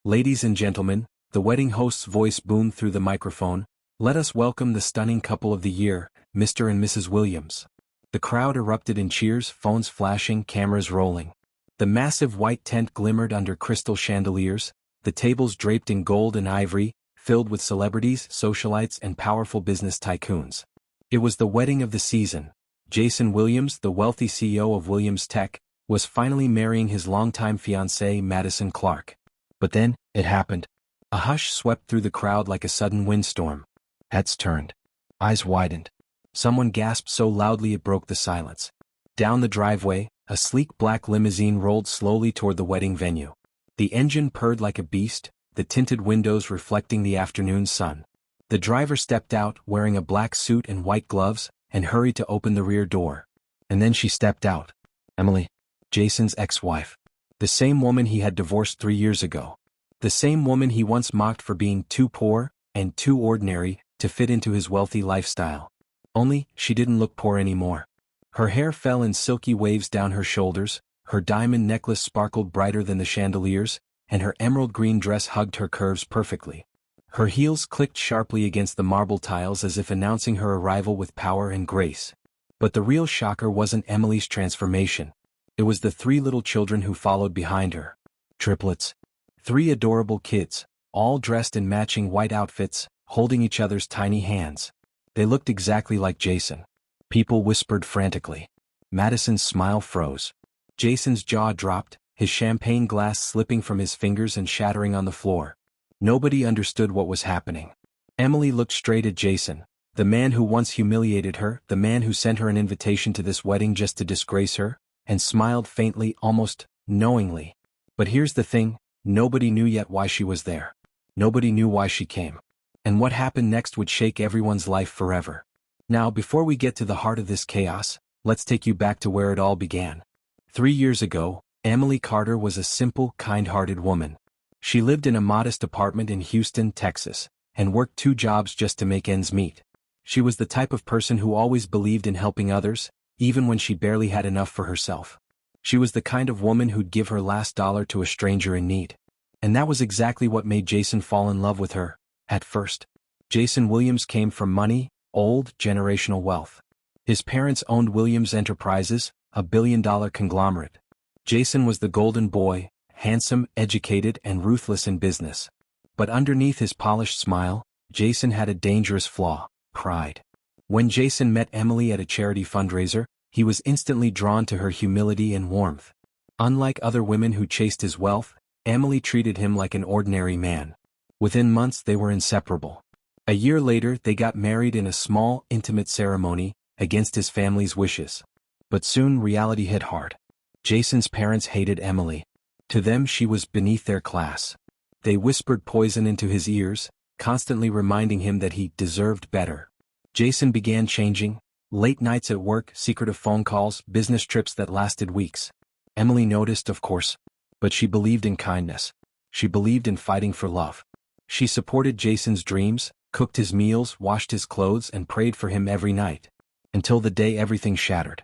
Ladies and gentlemen, the wedding host's voice boomed through the microphone. Let us welcome the stunning couple of the year, Mr. and Mrs. Williams. The crowd erupted in cheers, phones flashing, cameras rolling. The massive white tent glimmered under crystal chandeliers, the tables draped in gold and ivory, filled with celebrities, socialites, and powerful business tycoons. It was the wedding of the season. Jason Williams, the wealthy CEO of Williams Tech, was finally marrying his longtime fiancée Madison Clark. But then, it happened. A hush swept through the crowd like a sudden windstorm. Heads turned. Eyes widened. Someone gasped so loudly it broke the silence. Down the driveway, a sleek black limousine rolled slowly toward the wedding venue. The engine purred like a beast, the tinted windows reflecting the afternoon sun. The driver stepped out, wearing a black suit and white gloves, and hurried to open the rear door. And then she stepped out. Emily, Jason's ex-wife. The same woman he had divorced 3 years ago. The same woman he once mocked for being too poor and too ordinary to fit into his wealthy lifestyle. Only, she didn't look poor anymore. Her hair fell in silky waves down her shoulders, her diamond necklace sparkled brighter than the chandeliers, and her emerald green dress hugged her curves perfectly. Her heels clicked sharply against the marble tiles as if announcing her arrival with power and grace. But the real shocker wasn't Emily's transformation. It was the 3 little children who followed behind her. Triplets. 3 adorable kids, all dressed in matching white outfits, holding each other's tiny hands. They looked exactly like Jason. People whispered frantically. Madison's smile froze. Jason's jaw dropped, his champagne glass slipping from his fingers and shattering on the floor. Nobody understood what was happening. Emily looked straight at Jason, the man who once humiliated her, the man who sent her an invitation to this wedding just to disgrace her, and smiled faintly, almost knowingly. But here's the thing, nobody knew yet why she was there. Nobody knew why she came. And what happened next would shake everyone's life forever. Now, before we get to the heart of this chaos, let's take you back to where it all began. 3 years ago, Emily Carter was a simple, kind-hearted woman. She lived in a modest apartment in Houston, Texas, and worked 2 jobs just to make ends meet. She was the type of person who always believed in helping others, even when she barely had enough for herself. She was the kind of woman who'd give her last dollar to a stranger in need. And that was exactly what made Jason fall in love with her, at first. Jason Williams came from money, old, generational wealth. His parents owned Williams Enterprises, a billion-dollar conglomerate. Jason was the golden boy, handsome, educated, and ruthless in business. But underneath his polished smile, Jason had a dangerous flaw: pride. When Jason met Emily at a charity fundraiser, he was instantly drawn to her humility and warmth. Unlike other women who chased his wealth, Emily treated him like an ordinary man. Within months they were inseparable. A year later they got married in a small, intimate ceremony, against his family's wishes. But soon reality hit hard. Jason's parents hated Emily. To them she was beneath their class. They whispered poison into his ears, constantly reminding him that he deserved better. Jason began changing. Late nights at work, secretive phone calls, business trips that lasted weeks. Emily noticed, of course. But she believed in kindness. She believed in fighting for love. She supported Jason's dreams, cooked his meals, washed his clothes, and prayed for him every night. Until the day everything shattered.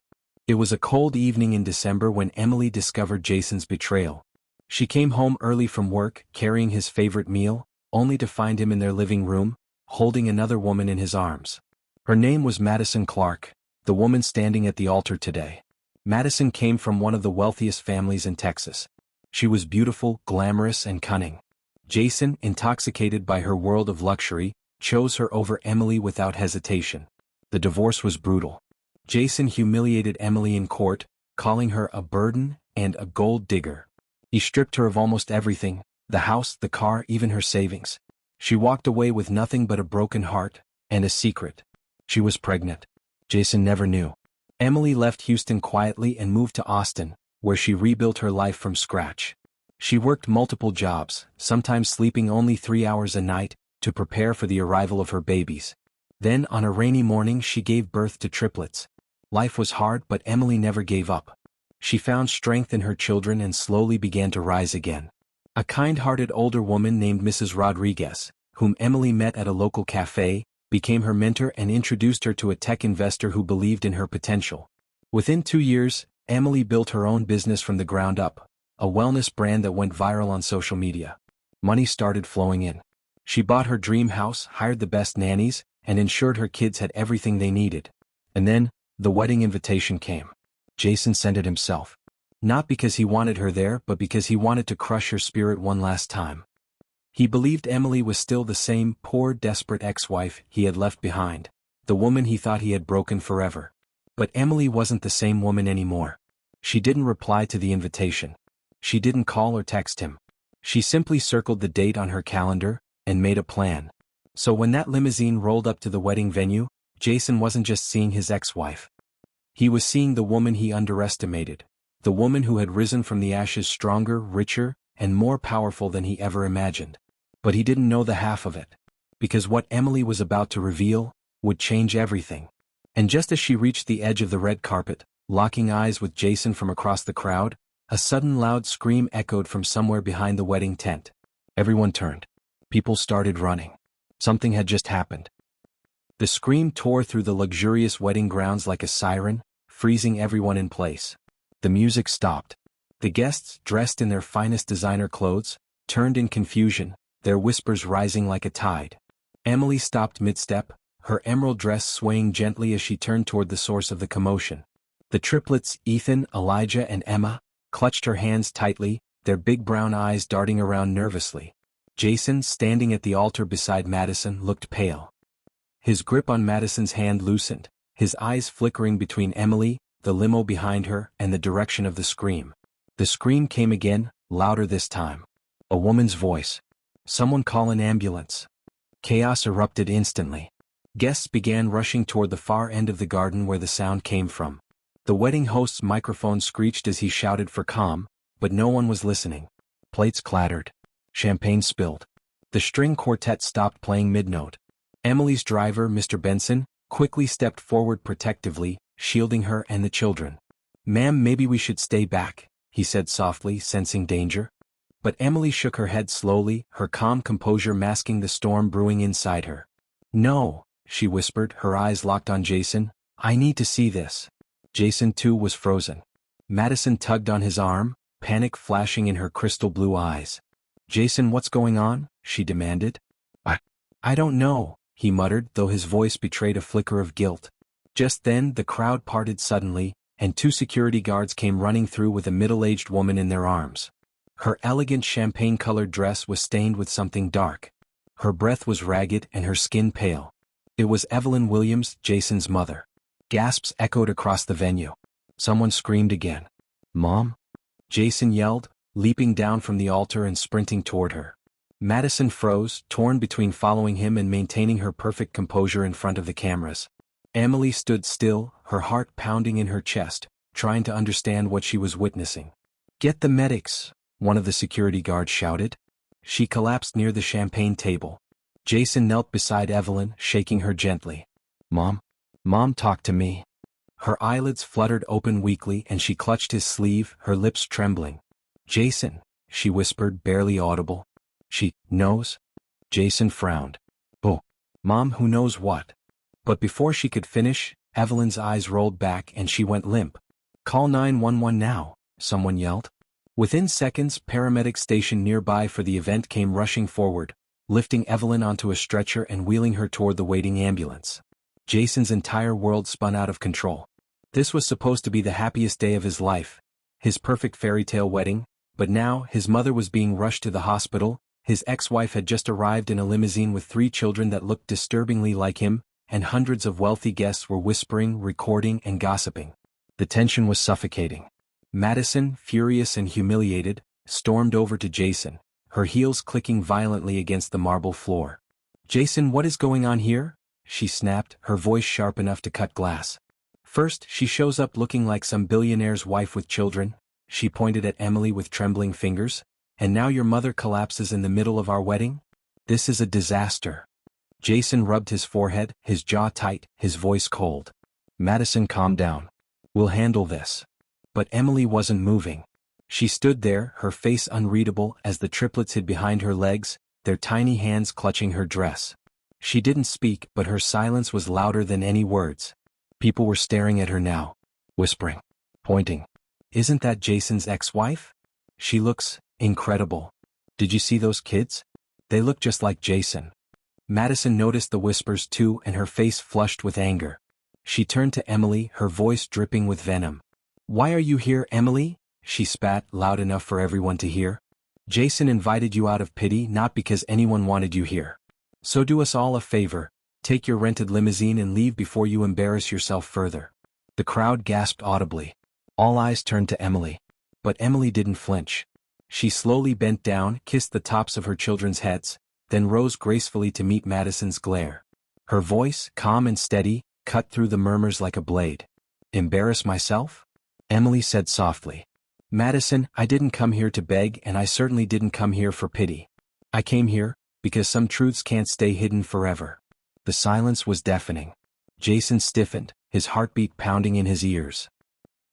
It was a cold evening in December when Emily discovered Jason's betrayal. She came home early from work, carrying his favorite meal, only to find him in their living room, holding another woman in his arms. Her name was Madison Clark, the woman standing at the altar today. Madison came from one of the wealthiest families in Texas. She was beautiful, glamorous, and cunning. Jason, intoxicated by her world of luxury, chose her over Emily without hesitation. The divorce was brutal. Jason humiliated Emily in court, calling her a burden and a gold digger. He stripped her of almost everything: the house, the car, even her savings. She walked away with nothing but a broken heart, and a secret. She was pregnant. Jason never knew. Emily left Houston quietly and moved to Austin, where she rebuilt her life from scratch. She worked multiple jobs, sometimes sleeping only 3 hours a night, to prepare for the arrival of her babies. Then, on a rainy morning, she gave birth to triplets. Life was hard, but Emily never gave up. She found strength in her children and slowly began to rise again. A kind-hearted older woman named Mrs. Rodriguez, whom Emily met at a local cafe, became her mentor and introduced her to a tech investor who believed in her potential. Within 2 years, Emily built her own business from the ground up, a wellness brand that went viral on social media. Money started flowing in. She bought her dream house, hired the best nannies, and ensured her kids had everything they needed. And then, the wedding invitation came. Jason sent it himself. Not because he wanted her there, but because he wanted to crush her spirit one last time. He believed Emily was still the same poor, desperate ex-wife he had left behind, the woman he thought he had broken forever. But Emily wasn't the same woman anymore. She didn't reply to the invitation. She didn't call or text him. She simply circled the date on her calendar and made a plan. So when that limousine rolled up to the wedding venue, Jason wasn't just seeing his ex-wife. He was seeing the woman he underestimated, the woman who had risen from the ashes stronger, richer, and more powerful than he ever imagined. But he didn't know the half of it. Because what Emily was about to reveal would change everything. And just as she reached the edge of the red carpet, locking eyes with Jason from across the crowd, a sudden loud scream echoed from somewhere behind the wedding tent. Everyone turned. People started running. Something had just happened. The scream tore through the luxurious wedding grounds like a siren, freezing everyone in place. The music stopped. The guests, dressed in their finest designer clothes, turned in confusion, their whispers rising like a tide. Emily stopped mid-step, her emerald dress swaying gently as she turned toward the source of the commotion. The triplets, Ethan, Elijah, and Emma, clutched her hands tightly, their big brown eyes darting around nervously. Jason, standing at the altar beside Madison, looked pale. His grip on Madison's hand loosened, his eyes flickering between Emily, the limo behind her, and the direction of the scream. The scream came again, louder this time. A woman's voice. "Someone call an ambulance." Chaos erupted instantly. Guests began rushing toward the far end of the garden where the sound came from. The wedding host's microphone screeched as he shouted for calm, but no one was listening. Plates clattered. Champagne spilled. The string quartet stopped playing mid-note. Emily's driver, Mr. Benson, quickly stepped forward protectively, shielding her and the children. "Ma'am, maybe we should stay back," he said softly, sensing danger. But Emily shook her head slowly, her calm composure masking the storm brewing inside her. "No," she whispered, her eyes locked on Jason. "I need to see this." Jason, too, was frozen. Madison tugged on his arm, panic flashing in her crystal blue eyes. "Jason, what's going on?" she demanded. I don't know," he muttered, though his voice betrayed a flicker of guilt. Just then, the crowd parted suddenly, and two security guards came running through with a middle-aged woman in their arms. Her elegant champagne-colored dress was stained with something dark. Her breath was ragged and her skin pale. It was Evelyn Williams, Jason's mother. Gasps echoed across the venue. Someone screamed again. "Mom?" Jason yelled, leaping down from the altar and sprinting toward her. Madison froze, torn between following him and maintaining her perfect composure in front of the cameras. Emily stood still, her heart pounding in her chest, trying to understand what she was witnessing. "Get the medics," one of the security guards shouted. She collapsed near the champagne table. Jason knelt beside Evelyn, shaking her gently. "Mom? Mom, talk to me." Her eyelids fluttered open weakly and she clutched his sleeve, her lips trembling. "Jason," she whispered, barely audible. "She knows?" Jason frowned. "Oh, Mom, who knows what?" But before she could finish, Evelyn's eyes rolled back and she went limp. "Call 911 now," someone yelled. Within seconds, paramedics stationed nearby for the event came rushing forward, lifting Evelyn onto a stretcher and wheeling her toward the waiting ambulance. Jason's entire world spun out of control. This was supposed to be the happiest day of his life, his perfect fairy tale wedding, but now his mother was being rushed to the hospital, his ex-wife had just arrived in a limousine with 3 children that looked disturbingly like him, and hundreds of wealthy guests were whispering, recording, and gossiping. The tension was suffocating. Madison, furious and humiliated, stormed over to Jason, her heels clicking violently against the marble floor. "Jason, what is going on here?" she snapped, her voice sharp enough to cut glass. "First, she shows up looking like some billionaire's wife with children," she pointed at Emily with trembling fingers, "and now your mother collapses in the middle of our wedding? This is a disaster." Jason rubbed his forehead, his jaw tight, his voice cold. "Madison, calm down. We'll handle this." But Emily wasn't moving. She stood there, her face unreadable as the triplets hid behind her legs, their tiny hands clutching her dress. She didn't speak, but her silence was louder than any words. People were staring at her now, whispering, pointing. "Isn't that Jason's ex-wife? She looks incredible." Did you see those kids? They look just like Jason. Madison noticed the whispers too, and her face flushed with anger. She turned to Emily, her voice dripping with venom. "Why are you here, Emily?" she spat, loud enough for everyone to hear. "Jason invited you out of pity, not because anyone wanted you here. So do us all a favor, take your rented limousine and leave before you embarrass yourself further." The crowd gasped audibly. All eyes turned to Emily. But Emily didn't flinch. She slowly bent down, kissed the tops of her children's heads, then rose gracefully to meet Madison's glare. Her voice, calm and steady, cut through the murmurs like a blade. "Embarrass myself?" Emily said softly. "Madison, I didn't come here to beg, and I certainly didn't come here for pity. I came here because some truths can't stay hidden forever." The silence was deafening. Jason stiffened, his heartbeat pounding in his ears.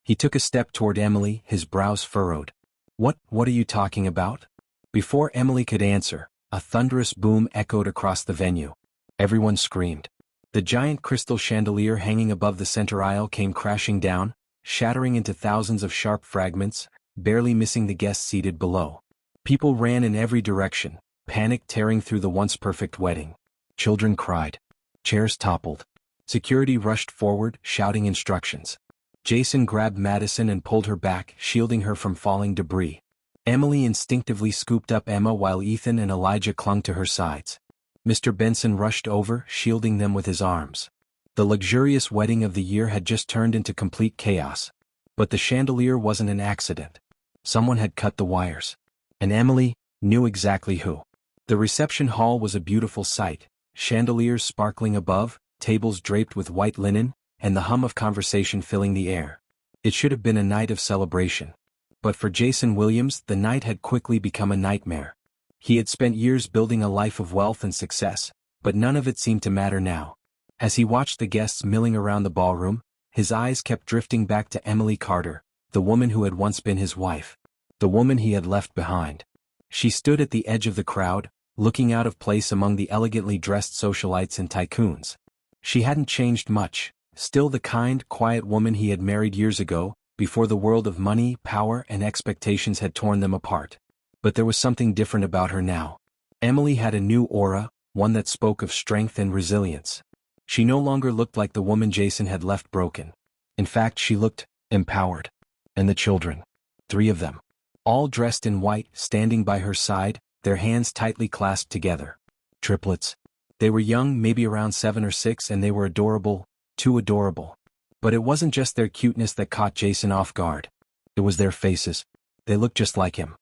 He took a step toward Emily, his brows furrowed. What are you talking about?" Before Emily could answer, a thunderous boom echoed across the venue. Everyone screamed. The giant crystal chandelier hanging above the center aisle came crashing down, shattering into thousands of sharp fragments, barely missing the guests seated below. People ran in every direction, panic tearing through the once perfect wedding. Children cried. Chairs toppled. Security rushed forward, shouting instructions. Jason grabbed Madison and pulled her back, shielding her from falling debris. Emily instinctively scooped up Emma while Ethan and Elijah clung to her sides. Mr. Benson rushed over, shielding them with his arms. The luxurious wedding of the year had just turned into complete chaos. But the chandelier wasn't an accident. Someone had cut the wires. And Emily knew exactly who. The reception hall was a beautiful sight, chandeliers sparkling above, tables draped with white linen, and the hum of conversation filling the air. It should have been a night of celebration. But for Jason Williams, the night had quickly become a nightmare. He had spent years building a life of wealth and success, but none of it seemed to matter now. As he watched the guests milling around the ballroom, his eyes kept drifting back to Emily Carter, the woman who had once been his wife. The woman he had left behind. She stood at the edge of the crowd, looking out of place among the elegantly dressed socialites and tycoons. She hadn't changed much, still the kind, quiet woman he had married years ago, before the world of money, power, and expectations had torn them apart. But there was something different about her now. Emily had a new aura, one that spoke of strength and resilience. She no longer looked like the woman Jason had left broken. In fact, she looked empowered. And the children. 3 of them. All dressed in white, standing by her side, their hands tightly clasped together. Triplets. They were young, maybe around 7 or 6, and they were adorable, too adorable. But it wasn't just their cuteness that caught Jason off guard. It was their faces. They looked just like him.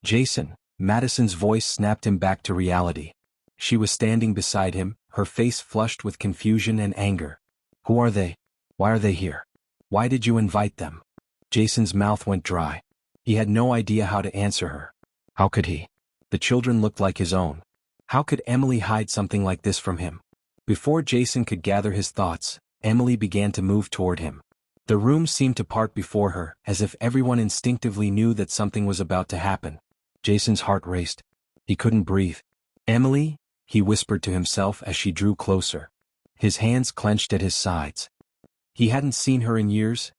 "Jason," Madison's voice snapped him back to reality. She was standing beside him, her face flushed with confusion and anger. "Who are they? Why are they here? Why did you invite them?" Jason's mouth went dry. He had no idea how to answer her. How could he? The children looked like his own. How could Emily hide something like this from him? Before Jason could gather his thoughts, Emily began to move toward him. The room seemed to part before her, as if everyone instinctively knew that something was about to happen. Jason's heart raced. He couldn't breathe. "Emily," he whispered to himself as she drew closer. His hands clenched at his sides. He hadn't seen her in years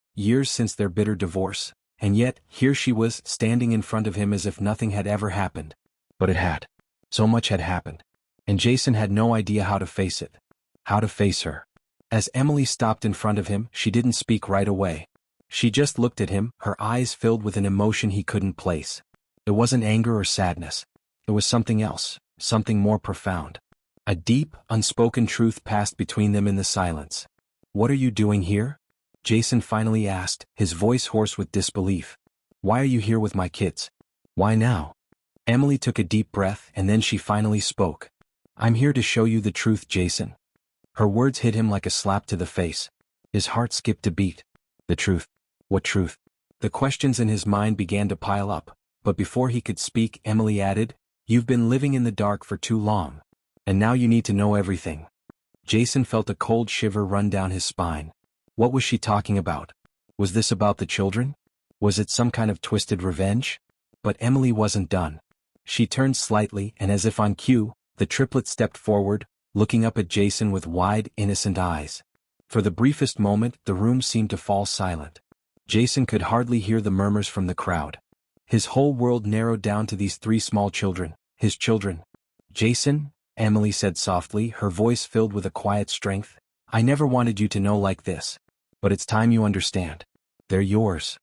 since their bitter divorce, and yet, here she was, standing in front of him as if nothing had ever happened. But it had. So much had happened. And Jason had no idea how to face it. How to face her. As Emily stopped in front of him, she didn't speak right away. She just looked at him, her eyes filled with an emotion he couldn't place. It wasn't anger or sadness. It was something else, something more profound. A deep, unspoken truth passed between them in the silence. "What are you doing here?" Jason finally asked, his voice hoarse with disbelief. "Why are you here with my kids? Why now?" Emily took a deep breath and then she finally spoke. "I'm here to show you the truth, Jason." Her words hit him like a slap to the face. His heart skipped a beat. The truth. What truth? The questions in his mind began to pile up, but before he could speak, Emily added, "You've been living in the dark for too long. And now you need to know everything." Jason felt a cold shiver run down his spine. What was she talking about? Was this about the children? Was it some kind of twisted revenge? But Emily wasn't done. She turned slightly, and as if on cue, the triplet stepped forward, looking up at Jason with wide, innocent eyes. For the briefest moment, the room seemed to fall silent. Jason could hardly hear the murmurs from the crowd. His whole world narrowed down to these three small children, his children. Jason, Emily said softly, her voice filled with a quiet strength, I never wanted you to know like this. But it's time you understand. They're yours.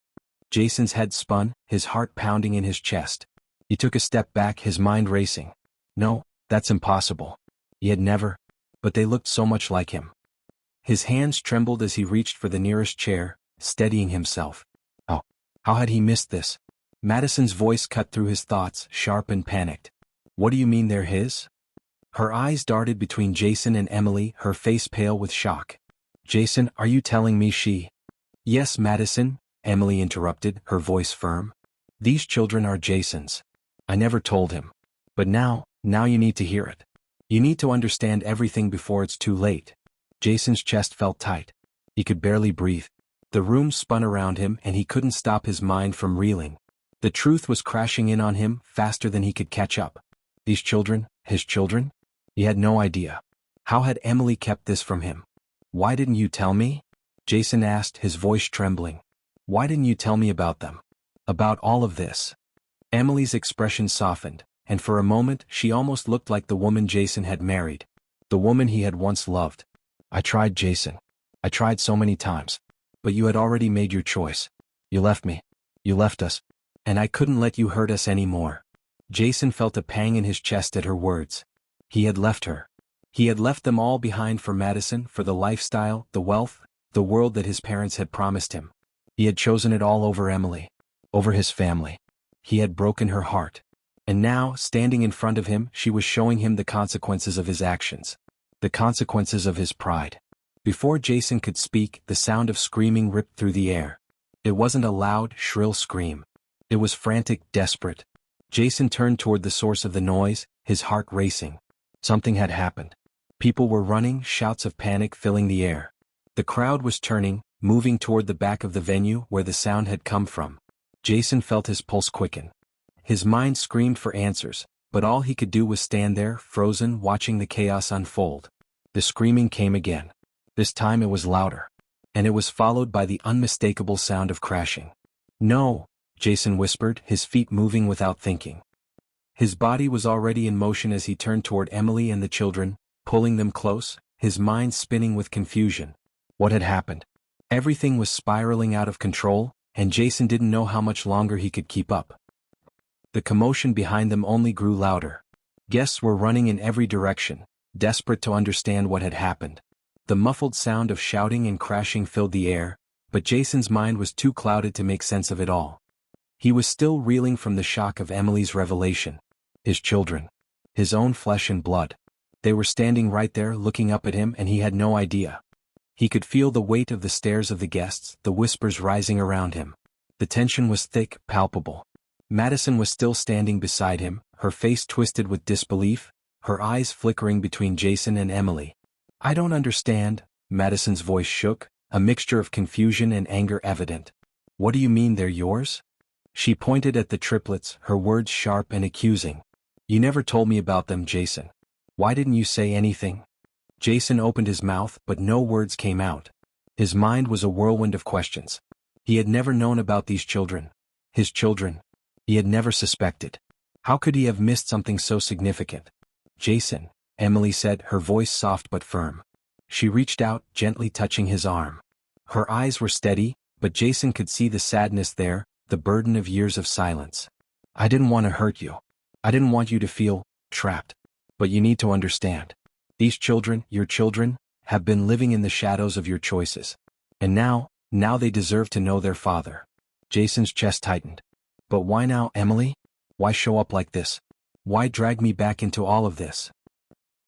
Jason's head spun, his heart pounding in his chest. He took a step back, his mind racing. No, that's impossible. He had never. But they looked so much like him. His hands trembled as he reached for the nearest chair, steadying himself. Oh, how had he missed this? Madison's voice cut through his thoughts, sharp and panicked. What do you mean they're his? Her eyes darted between Jason and Emily, her face pale with shock. Jason, are you telling me she? Yes, Madison, Emily interrupted, her voice firm. These children are Jason's. I never told him. But now you need to hear it. You need to understand everything before it's too late. Jason's chest felt tight. He could barely breathe. The room spun around him and he couldn't stop his mind from reeling. The truth was crashing in on him faster than he could catch up. These children, his children? He had no idea. How had Emily kept this from him? Why didn't you tell me? Jason asked, his voice trembling. Why didn't you tell me about them? About all of this? Emily's expression softened, and for a moment she almost looked like the woman Jason had married. The woman he had once loved. I tried, Jason. I tried so many times. But you had already made your choice. You left me. You left us. And I couldn't let you hurt us anymore. Jason felt a pang in his chest at her words. He had left her. He had left them all behind for Madison, for the lifestyle, the wealth, the world that his parents had promised him. He had chosen it all over Emily. Over his family. He had broken her heart. And now, standing in front of him, she was showing him the consequences of his actions. The consequences of his pride. Before Jason could speak, the sound of screaming ripped through the air. It wasn't a loud, shrill scream. It was frantic, desperate. Jason turned toward the source of the noise, his heart racing. Something had happened. People were running, shouts of panic filling the air. The crowd was turning, moving toward the back of the venue where the sound had come from. Jason felt his pulse quicken. His mind screamed for answers, but all he could do was stand there, frozen, watching the chaos unfold. The screaming came again. This time it was louder. And it was followed by the unmistakable sound of crashing. No, Jason whispered, his feet moving without thinking. His body was already in motion as he turned toward Emily and the children, pulling them close, his mind spinning with confusion. What had happened? Everything was spiraling out of control, and Jason didn't know how much longer he could keep up. The commotion behind them only grew louder. Guests were running in every direction, desperate to understand what had happened. The muffled sound of shouting and crashing filled the air, but Jason's mind was too clouded to make sense of it all. He was still reeling from the shock of Emily's revelation. His children. His own flesh and blood. They were standing right there looking up at him and he had no idea. He could feel the weight of the stares of the guests, the whispers rising around him. The tension was thick, palpable. Madison was still standing beside him, her face twisted with disbelief, her eyes flickering between Jason and Emily. I don't understand, Madison's voice shook, a mixture of confusion and anger evident. What do you mean they're yours? She pointed at the triplets, her words sharp and accusing. You never told me about them, Jason. Why didn't you say anything? Jason opened his mouth, but no words came out. His mind was a whirlwind of questions. He had never known about these children. His children. He had never suspected. How could he have missed something so significant? Jason, Emily said, her voice soft but firm. She reached out, gently touching his arm. Her eyes were steady, but Jason could see the sadness there, the burden of years of silence. I didn't want to hurt you. I didn't want you to feel trapped. But you need to understand. These children, your children, have been living in the shadows of your choices. And now they deserve to know their father. Jason's chest tightened. But why now, Emily? Why show up like this? Why drag me back into all of this?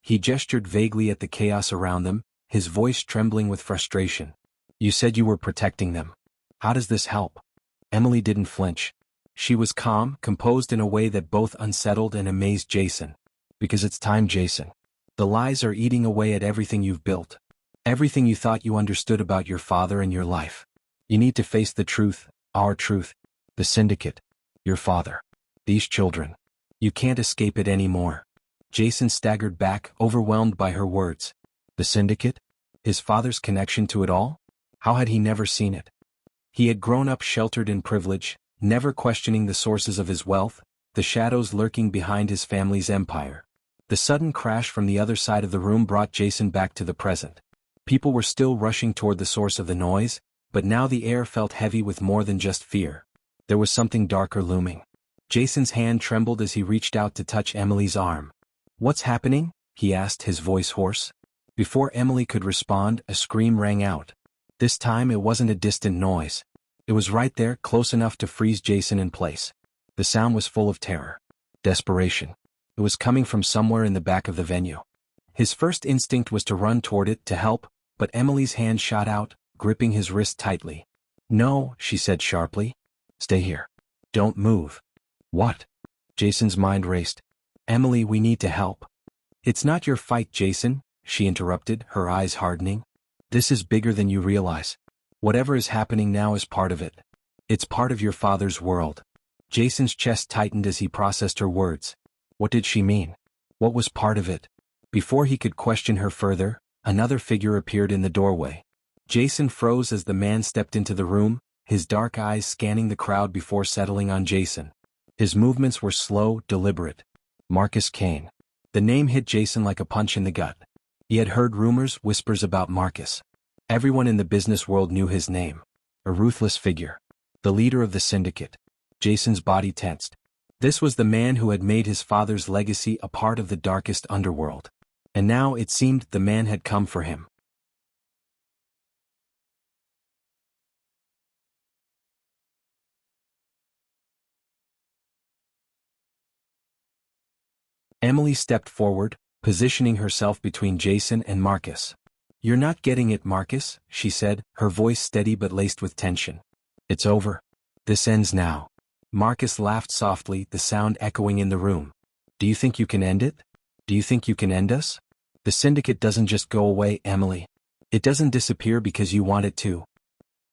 He gestured vaguely at the chaos around them, his voice trembling with frustration. You said you were protecting them. How does this help? Emily didn't flinch. She was calm, composed in a way that both unsettled and amazed Jason. Because it's time, Jason. The lies are eating away at everything you've built. Everything you thought you understood about your father and your life. You need to face the truth, our truth. The Syndicate. Your father. These children. You can't escape it anymore. Jason staggered back, overwhelmed by her words. The Syndicate? His father's connection to it all? How had he never seen it? He had grown up sheltered in privilege, never questioning the sources of his wealth, the shadows lurking behind his family's empire. The sudden crash from the other side of the room brought Jason back to the present. People were still rushing toward the source of the noise, but now the air felt heavy with more than just fear. There was something darker looming. Jason's hand trembled as he reached out to touch Emily's arm. "What's happening?" he asked, his voice hoarse. Before Emily could respond, a scream rang out. This time it wasn't a distant noise. It was right there, close enough to freeze Jason in place. The sound was full of terror. Desperation. It was coming from somewhere in the back of the venue. His first instinct was to run toward it to help, but Emily's hand shot out, gripping his wrist tightly. "No," she said sharply. "Stay here. Don't move." "What?" Jason's mind raced. "Emily, we need to help." "It's not your fight, Jason," she interrupted, her eyes hardening. "This is bigger than you realize. Whatever is happening now is part of it. It's part of your father's world." Jason's chest tightened as he processed her words. What did she mean? What was part of it? Before he could question her further, another figure appeared in the doorway. Jason froze as the man stepped into the room, his dark eyes scanning the crowd before settling on Jason. His movements were slow, deliberate. Marcus Kane. The name hit Jason like a punch in the gut. He had heard rumors, whispers about Marcus. Everyone in the business world knew his name. A ruthless figure. The leader of the Syndicate. Jason's body tensed. This was the man who had made his father's legacy a part of the darkest underworld. And now it seemed the man had come for him. Emily stepped forward, positioning herself between Jason and Marcus. "You're not getting it, Marcus," she said, her voice steady but laced with tension. "It's over. This ends now." Marcus laughed softly, the sound echoing in the room. "Do you think you can end it? Do you think you can end us? The Syndicate doesn't just go away, Emily. It doesn't disappear because you want it to."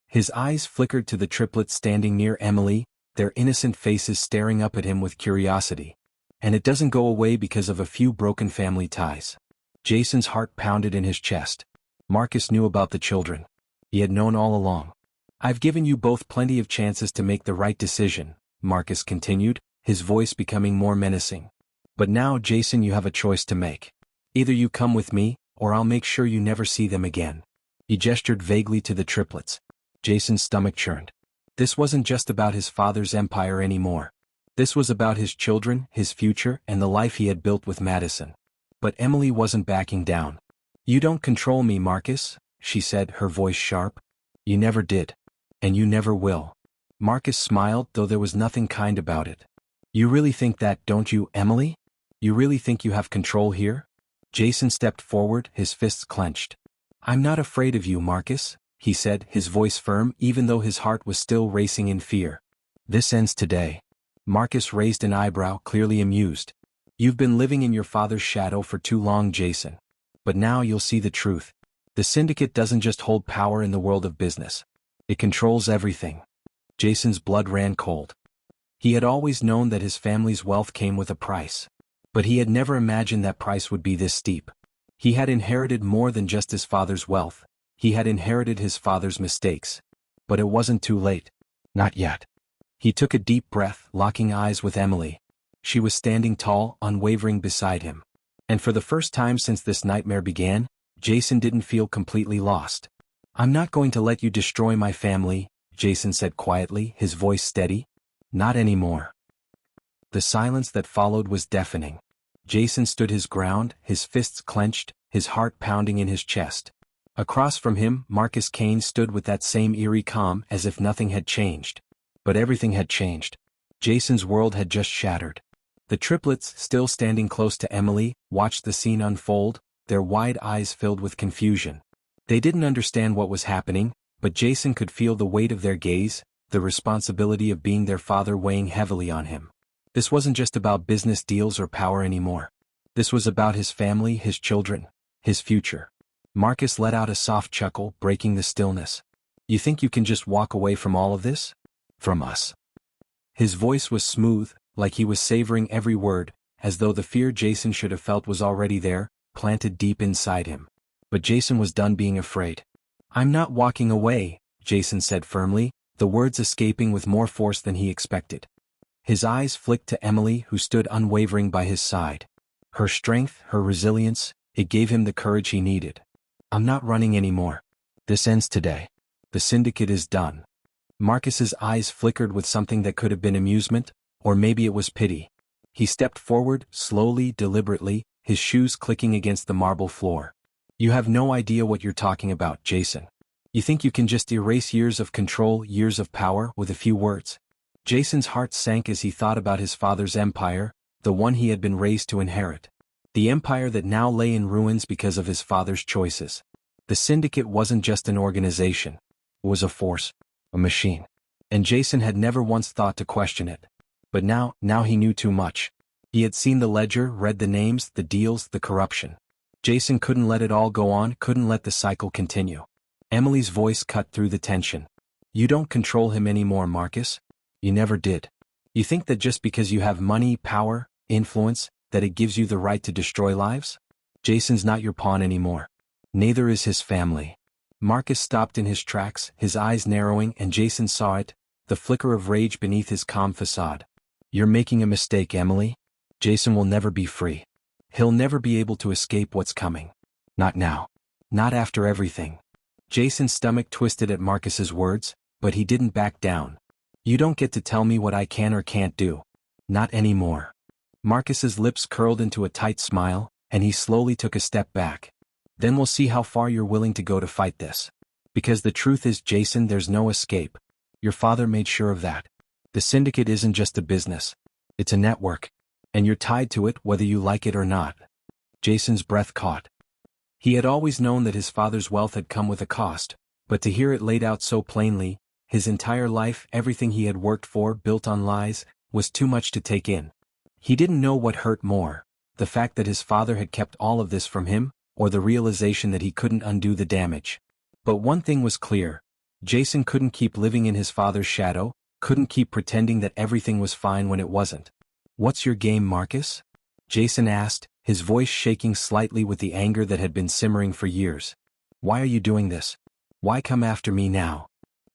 His eyes flickered to the triplets standing near Emily, their innocent faces staring up at him with curiosity. "And it doesn't go away because of a few broken family ties." Jason's heart pounded in his chest. Marcus knew about the children. He had known all along. "I've given you both plenty of chances to make the right decision," Marcus continued, his voice becoming more menacing. "But now, Jason, you have a choice to make. Either you come with me, or I'll make sure you never see them again." He gestured vaguely to the triplets. Jason's stomach churned. This wasn't just about his father's empire anymore. This was about his children, his future, and the life he had built with Madison. But Emily wasn't backing down. "You don't control me, Marcus," she said, her voice sharp. "You never did. And you never will." Marcus smiled, though there was nothing kind about it. "You really think that, don't you, Emily? You really think you have control here?" Jason stepped forward, his fists clenched. "I'm not afraid of you, Marcus," he said, his voice firm even though his heart was still racing in fear. "This ends today." Marcus raised an eyebrow, clearly amused. "You've been living in your father's shadow for too long, Jason. But now you'll see the truth. The Syndicate doesn't just hold power in the world of business. It controls everything." Jason's blood ran cold. He had always known that his family's wealth came with a price. But he had never imagined that price would be this steep. He had inherited more than just his father's wealth. He had inherited his father's mistakes. But it wasn't too late. Not yet. He took a deep breath, locking eyes with Emily. She was standing tall, unwavering beside him. And for the first time since this nightmare began, Jason didn't feel completely lost. "I'm not going to let you destroy my family," Jason said quietly, his voice steady. "Not anymore." The silence that followed was deafening. Jason stood his ground, his fists clenched, his heart pounding in his chest. Across from him, Marcus Kane stood with that same eerie calm, as if nothing had changed. But everything had changed. Jason's world had just shattered. The triplets, still standing close to Emily, watched the scene unfold, their wide eyes filled with confusion. They didn't understand what was happening, but Jason could feel the weight of their gaze, the responsibility of being their father weighing heavily on him. This wasn't just about business deals or power anymore. This was about his family, his children, his future. Marcus let out a soft chuckle, breaking the stillness. "You think you can just walk away from all of this? From us?" His voice was smooth, like he was savoring every word, as though the fear Jason should have felt was already there, planted deep inside him. But Jason was done being afraid. "I'm not walking away," Jason said firmly, the words escaping with more force than he expected. His eyes flicked to Emily, who stood unwavering by his side. Her strength, her resilience, it gave him the courage he needed. I'm not running anymore. This ends today. The syndicate is done. Marcus's eyes flickered with something that could have been amusement, or maybe it was pity. He stepped forward, slowly, deliberately, his shoes clicking against the marble floor. You have no idea what you're talking about, Jason. You think you can just erase years of control, years of power, with a few words? Jason's heart sank as he thought about his father's empire, the one he had been raised to inherit. The empire that now lay in ruins because of his father's choices. The syndicate wasn't just an organization. It was a force, a machine. And Jason had never once thought to question it. But now he knew too much. He had seen the ledger, read the names, the deals, the corruption. Jason couldn't let it all go on, couldn't let the cycle continue. Emily's voice cut through the tension. You don't control him anymore, Marcus. You never did. You think that just because you have money, power, influence, that it gives you the right to destroy lives? Jason's not your pawn anymore. Neither is his family. Marcus stopped in his tracks, his eyes narrowing, and Jason saw it, the flicker of rage beneath his calm facade. You're making a mistake, Emily. Jason will never be free. He'll never be able to escape what's coming. Not now. Not after everything. Jason's stomach twisted at Marcus's words, but he didn't back down. You don't get to tell me what I can or can't do. Not anymore. Marcus's lips curled into a tight smile, and he slowly took a step back. Then we'll see how far you're willing to go to fight this. Because the truth is, Jason, there's no escape. Your father made sure of that. The syndicate isn't just a business. It's a network. And you're tied to it whether you like it or not. Jason's breath caught. He had always known that his father's wealth had come with a cost, but to hear it laid out so plainly, his entire life, everything he had worked for, built on lies, was too much to take in. He didn't know what hurt more, the fact that his father had kept all of this from him, or the realization that he couldn't undo the damage. But one thing was clear. Jason couldn't keep living in his father's shadow, couldn't keep pretending that everything was fine when it wasn't. What's your game, Marcus? Jason asked, his voice shaking slightly with the anger that had been simmering for years. Why are you doing this? Why come after me now?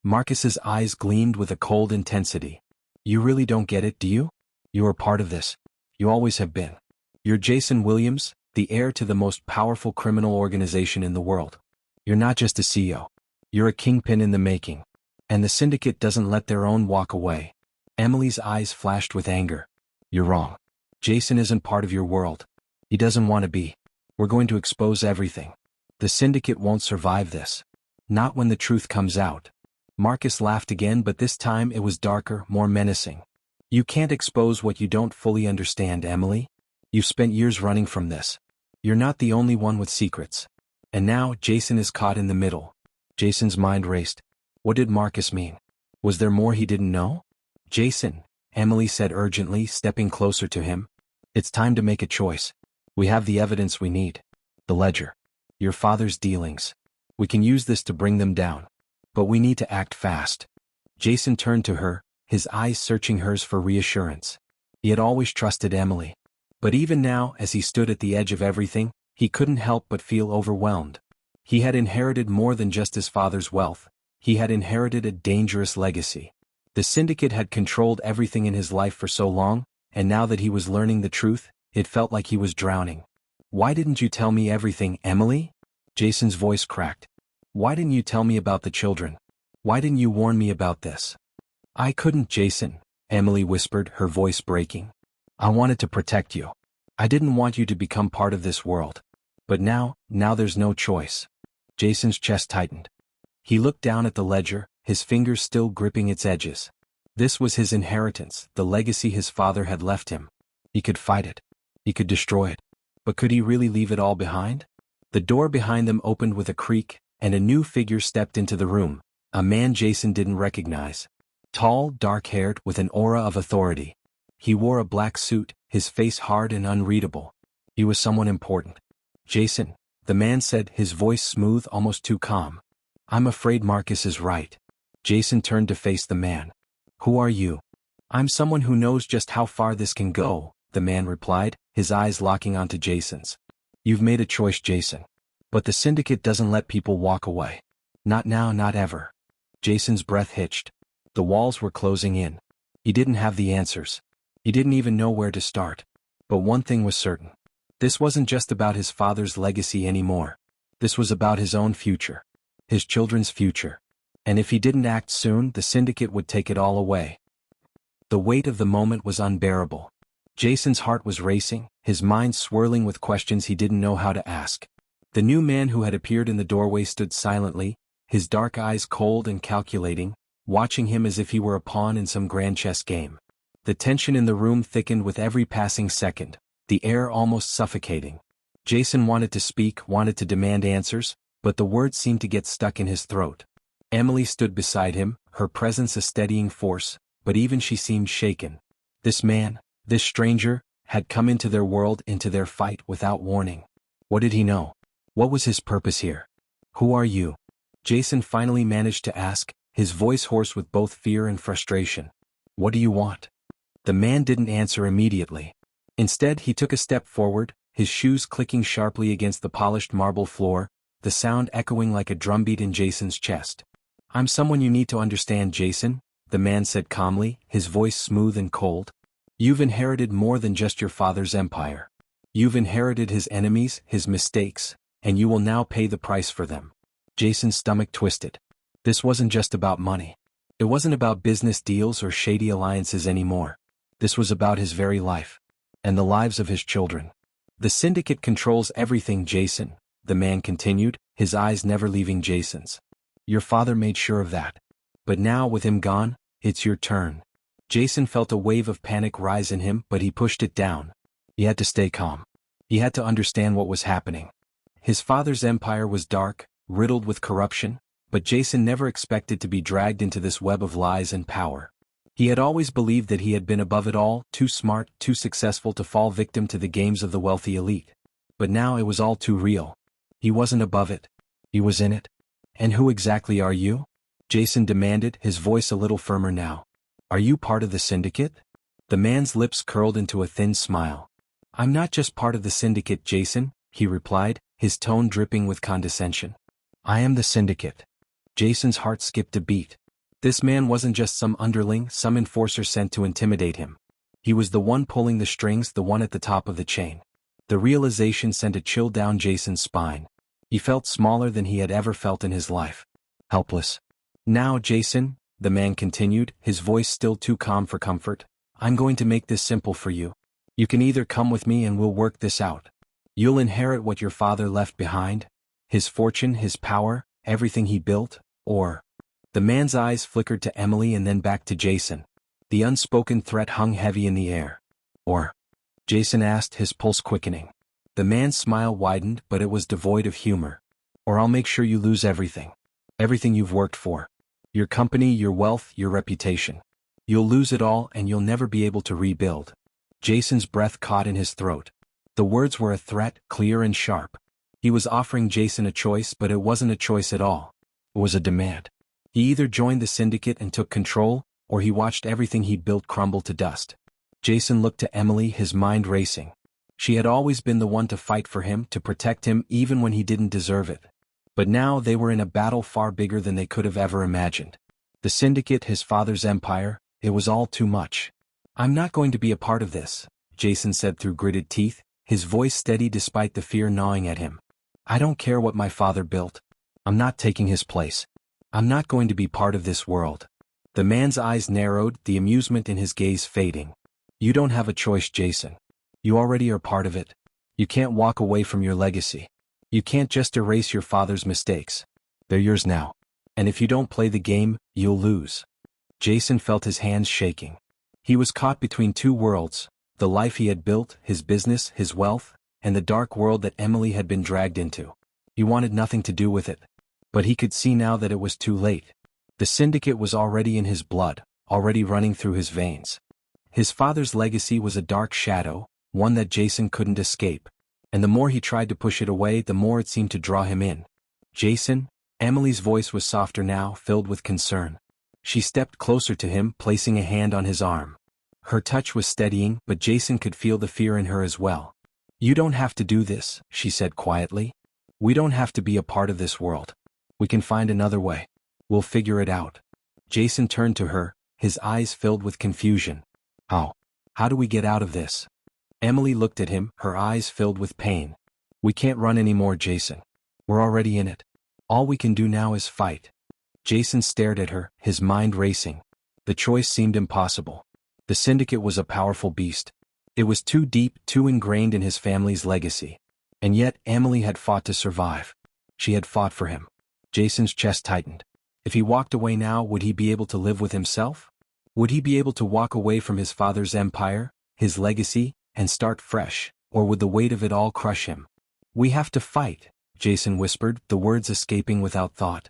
Marcus's eyes gleamed with a cold intensity. You really don't get it, do you? You are part of this. You always have been. You're Jason Williams, the heir to the most powerful criminal organization in the world. You're not just a CEO. You're a kingpin in the making. And the syndicate doesn't let their own walk away. Emily's eyes flashed with anger. You're wrong. Jason isn't part of your world. He doesn't want to be. We're going to expose everything. The syndicate won't survive this. Not when the truth comes out. Marcus laughed again, but this time it was darker, more menacing. You can't expose what you don't fully understand, Emily. You've spent years running from this. You're not the only one with secrets. And now Jason is caught in the middle. Jason's mind raced. What did Marcus mean? Was there more he didn't know? Jason, Emily said urgently, stepping closer to him. It's time to make a choice. We have the evidence we need. The ledger. Your father's dealings. We can use this to bring them down. But we need to act fast. Jason turned to her, his eyes searching hers for reassurance. He had always trusted Emily. But even now, as he stood at the edge of everything, he couldn't help but feel overwhelmed. He had inherited more than just his father's wealth. He had inherited a dangerous legacy. The syndicate had controlled everything in his life for so long, and now that he was learning the truth, it felt like he was drowning. Why didn't you tell me everything, Emily? Jason's voice cracked. Why didn't you tell me about the children? Why didn't you warn me about this? I couldn't, Jason, Emily whispered, her voice breaking. I wanted to protect you. I didn't want you to become part of this world. But now there's no choice. Jason's chest tightened. He looked down at the ledger, his fingers still gripping its edges. This was his inheritance, the legacy his father had left him. He could fight it. He could destroy it. But could he really leave it all behind? The door behind them opened with a creak, and a new figure stepped into the room, a man Jason didn't recognize. Tall, dark-haired, with an aura of authority. He wore a black suit, his face hard and unreadable. He was someone important. Jason, the man said, his voice smooth, almost too calm. I'm afraid Marcus is right. Jason turned to face the man. Who are you? I'm someone who knows just how far this can go, the man replied, his eyes locking onto Jason's. You've made a choice, Jason. But the syndicate doesn't let people walk away. Not now, not ever. Jason's breath hitched. The walls were closing in. He didn't have the answers. He didn't even know where to start. But one thing was certain. This wasn't just about his father's legacy anymore. This was about his own future. His children's future. And if he didn't act soon, the Syndicate would take it all away. The weight of the moment was unbearable. Jason's heart was racing, his mind swirling with questions he didn't know how to ask. The new man who had appeared in the doorway stood silently, his dark eyes cold and calculating, watching him as if he were a pawn in some grand chess game. The tension in the room thickened with every passing second, the air almost suffocating. Jason wanted to speak, wanted to demand answers, but the words seemed to get stuck in his throat. Emily stood beside him, her presence a steadying force, but even she seemed shaken. This man, this stranger, had come into their world, into their fight without warning. What did he know? What was his purpose here? Who are you? Jason finally managed to ask, his voice hoarse with both fear and frustration. What do you want? The man didn't answer immediately. Instead, he took a step forward, his shoes clicking sharply against the polished marble floor, the sound echoing like a drumbeat in Jason's chest. I'm someone you need to understand, Jason, the man said calmly, his voice smooth and cold. You've inherited more than just your father's empire. You've inherited his enemies, his mistakes, and you will now pay the price for them. Jason's stomach twisted. This wasn't just about money. It wasn't about business deals or shady alliances anymore. This was about his very life. And the lives of his children. The Syndicate controls everything, Jason, the man continued, his eyes never leaving Jason's. Your father made sure of that. But now, with him gone, it's your turn. Jason felt a wave of panic rise in him, but he pushed it down. He had to stay calm. He had to understand what was happening. His father's empire was dark, riddled with corruption, but Jason never expected to be dragged into this web of lies and power. He had always believed that he had been above it all, too smart, too successful to fall victim to the games of the wealthy elite. But now it was all too real. He wasn't above it. He was in it. And who exactly are you? Jason demanded, his voice a little firmer now. Are you part of the Syndicate? The man's lips curled into a thin smile. I'm not just part of the Syndicate, Jason, he replied, his tone dripping with condescension. I am the Syndicate. Jason's heart skipped a beat. This man wasn't just some underling, some enforcer sent to intimidate him. He was the one pulling the strings, the one at the top of the chain. The realization sent a chill down Jason's spine. He felt smaller than he had ever felt in his life. Helpless. Now, Jason, the man continued, his voice still too calm for comfort, I'm going to make this simple for you. You can either come with me and we'll work this out. You'll inherit what your father left behind, his fortune, his power, everything he built, or... The man's eyes flickered to Emily and then back to Jason. The unspoken threat hung heavy in the air. Or? Jason asked, his pulse quickening. The man's smile widened, but it was devoid of humor. Or I'll make sure you lose everything. Everything you've worked for. Your company, your wealth, your reputation. You'll lose it all and you'll never be able to rebuild. Jason's breath caught in his throat. The words were a threat, clear and sharp. He was offering Jason a choice, but it wasn't a choice at all. It was a demand. He either joined the Syndicate and took control, or he watched everything he'd built crumble to dust. Jason looked to Emily, his mind racing. She had always been the one to fight for him, to protect him even when he didn't deserve it. But now they were in a battle far bigger than they could have ever imagined. The Syndicate, his father's empire, it was all too much. I'm not going to be a part of this, Jason said through gritted teeth, his voice steady despite the fear gnawing at him. I don't care what my father built. I'm not taking his place. I'm not going to be part of this world. The man's eyes narrowed, the amusement in his gaze fading. You don't have a choice, Jason. You already are part of it. You can't walk away from your legacy. You can't just erase your father's mistakes. They're yours now. And if you don't play the game, you'll lose. Jason felt his hands shaking. He was caught between two worlds, the life he had built, his business, his wealth, and the dark world that Emily had been dragged into. He wanted nothing to do with it. But he could see now that it was too late. The Syndicate was already in his blood, already running through his veins. His father's legacy was a dark shadow, one that Jason couldn't escape. And the more he tried to push it away, the more it seemed to draw him in. Jason? Emily's voice was softer now, filled with concern. She stepped closer to him, placing a hand on his arm. Her touch was steadying, but Jason could feel the fear in her as well. You don't have to do this, she said quietly. We don't have to be a part of this world. We can find another way. We'll figure it out. Jason turned to her, his eyes filled with confusion. How? How do we get out of this? Emily looked at him, her eyes filled with pain. We can't run anymore, Jason. We're already in it. All we can do now is fight. Jason stared at her, his mind racing. The choice seemed impossible. The Syndicate was a powerful beast. It was too deep, too ingrained in his family's legacy. And yet, Emily had fought to survive. She had fought for him. Jason's chest tightened. If he walked away now, would he be able to live with himself? Would he be able to walk away from his father's empire, his legacy, and start fresh, or would the weight of it all crush him? We have to fight, Jason whispered, the words escaping without thought.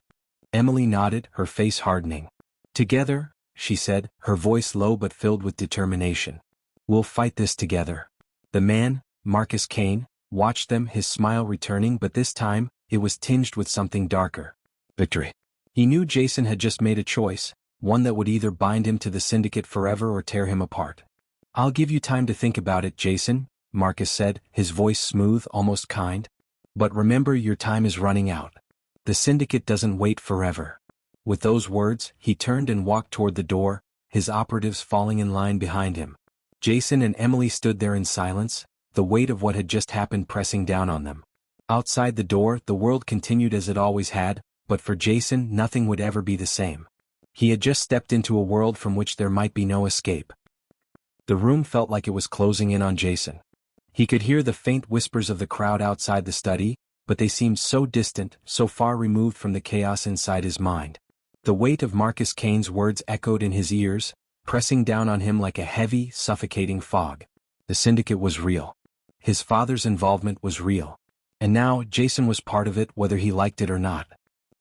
Emily nodded, her face hardening. Together, she said, her voice low but filled with determination. We'll fight this together. The man, Marcus Kane, watched them, his smile returning, but this time, it was tinged with something darker. Victory. He knew Jason had just made a choice, one that would either bind him to the Syndicate forever or tear him apart. I'll give you time to think about it, Jason, Marcus said, his voice smooth, almost kind. But remember, your time is running out. The Syndicate doesn't wait forever. With those words, he turned and walked toward the door, his operatives falling in line behind him. Jason and Emily stood there in silence, the weight of what had just happened pressing down on them. Outside the door, the world continued as it always had, but for Jason, nothing would ever be the same. He had just stepped into a world from which there might be no escape. The room felt like it was closing in on Jason. He could hear the faint whispers of the crowd outside the study, but they seemed so distant, so far removed from the chaos inside his mind. The weight of Marcus Kane's words echoed in his ears, pressing down on him like a heavy, suffocating fog. The Syndicate was real. His father's involvement was real. And now, Jason was part of it, whether he liked it or not.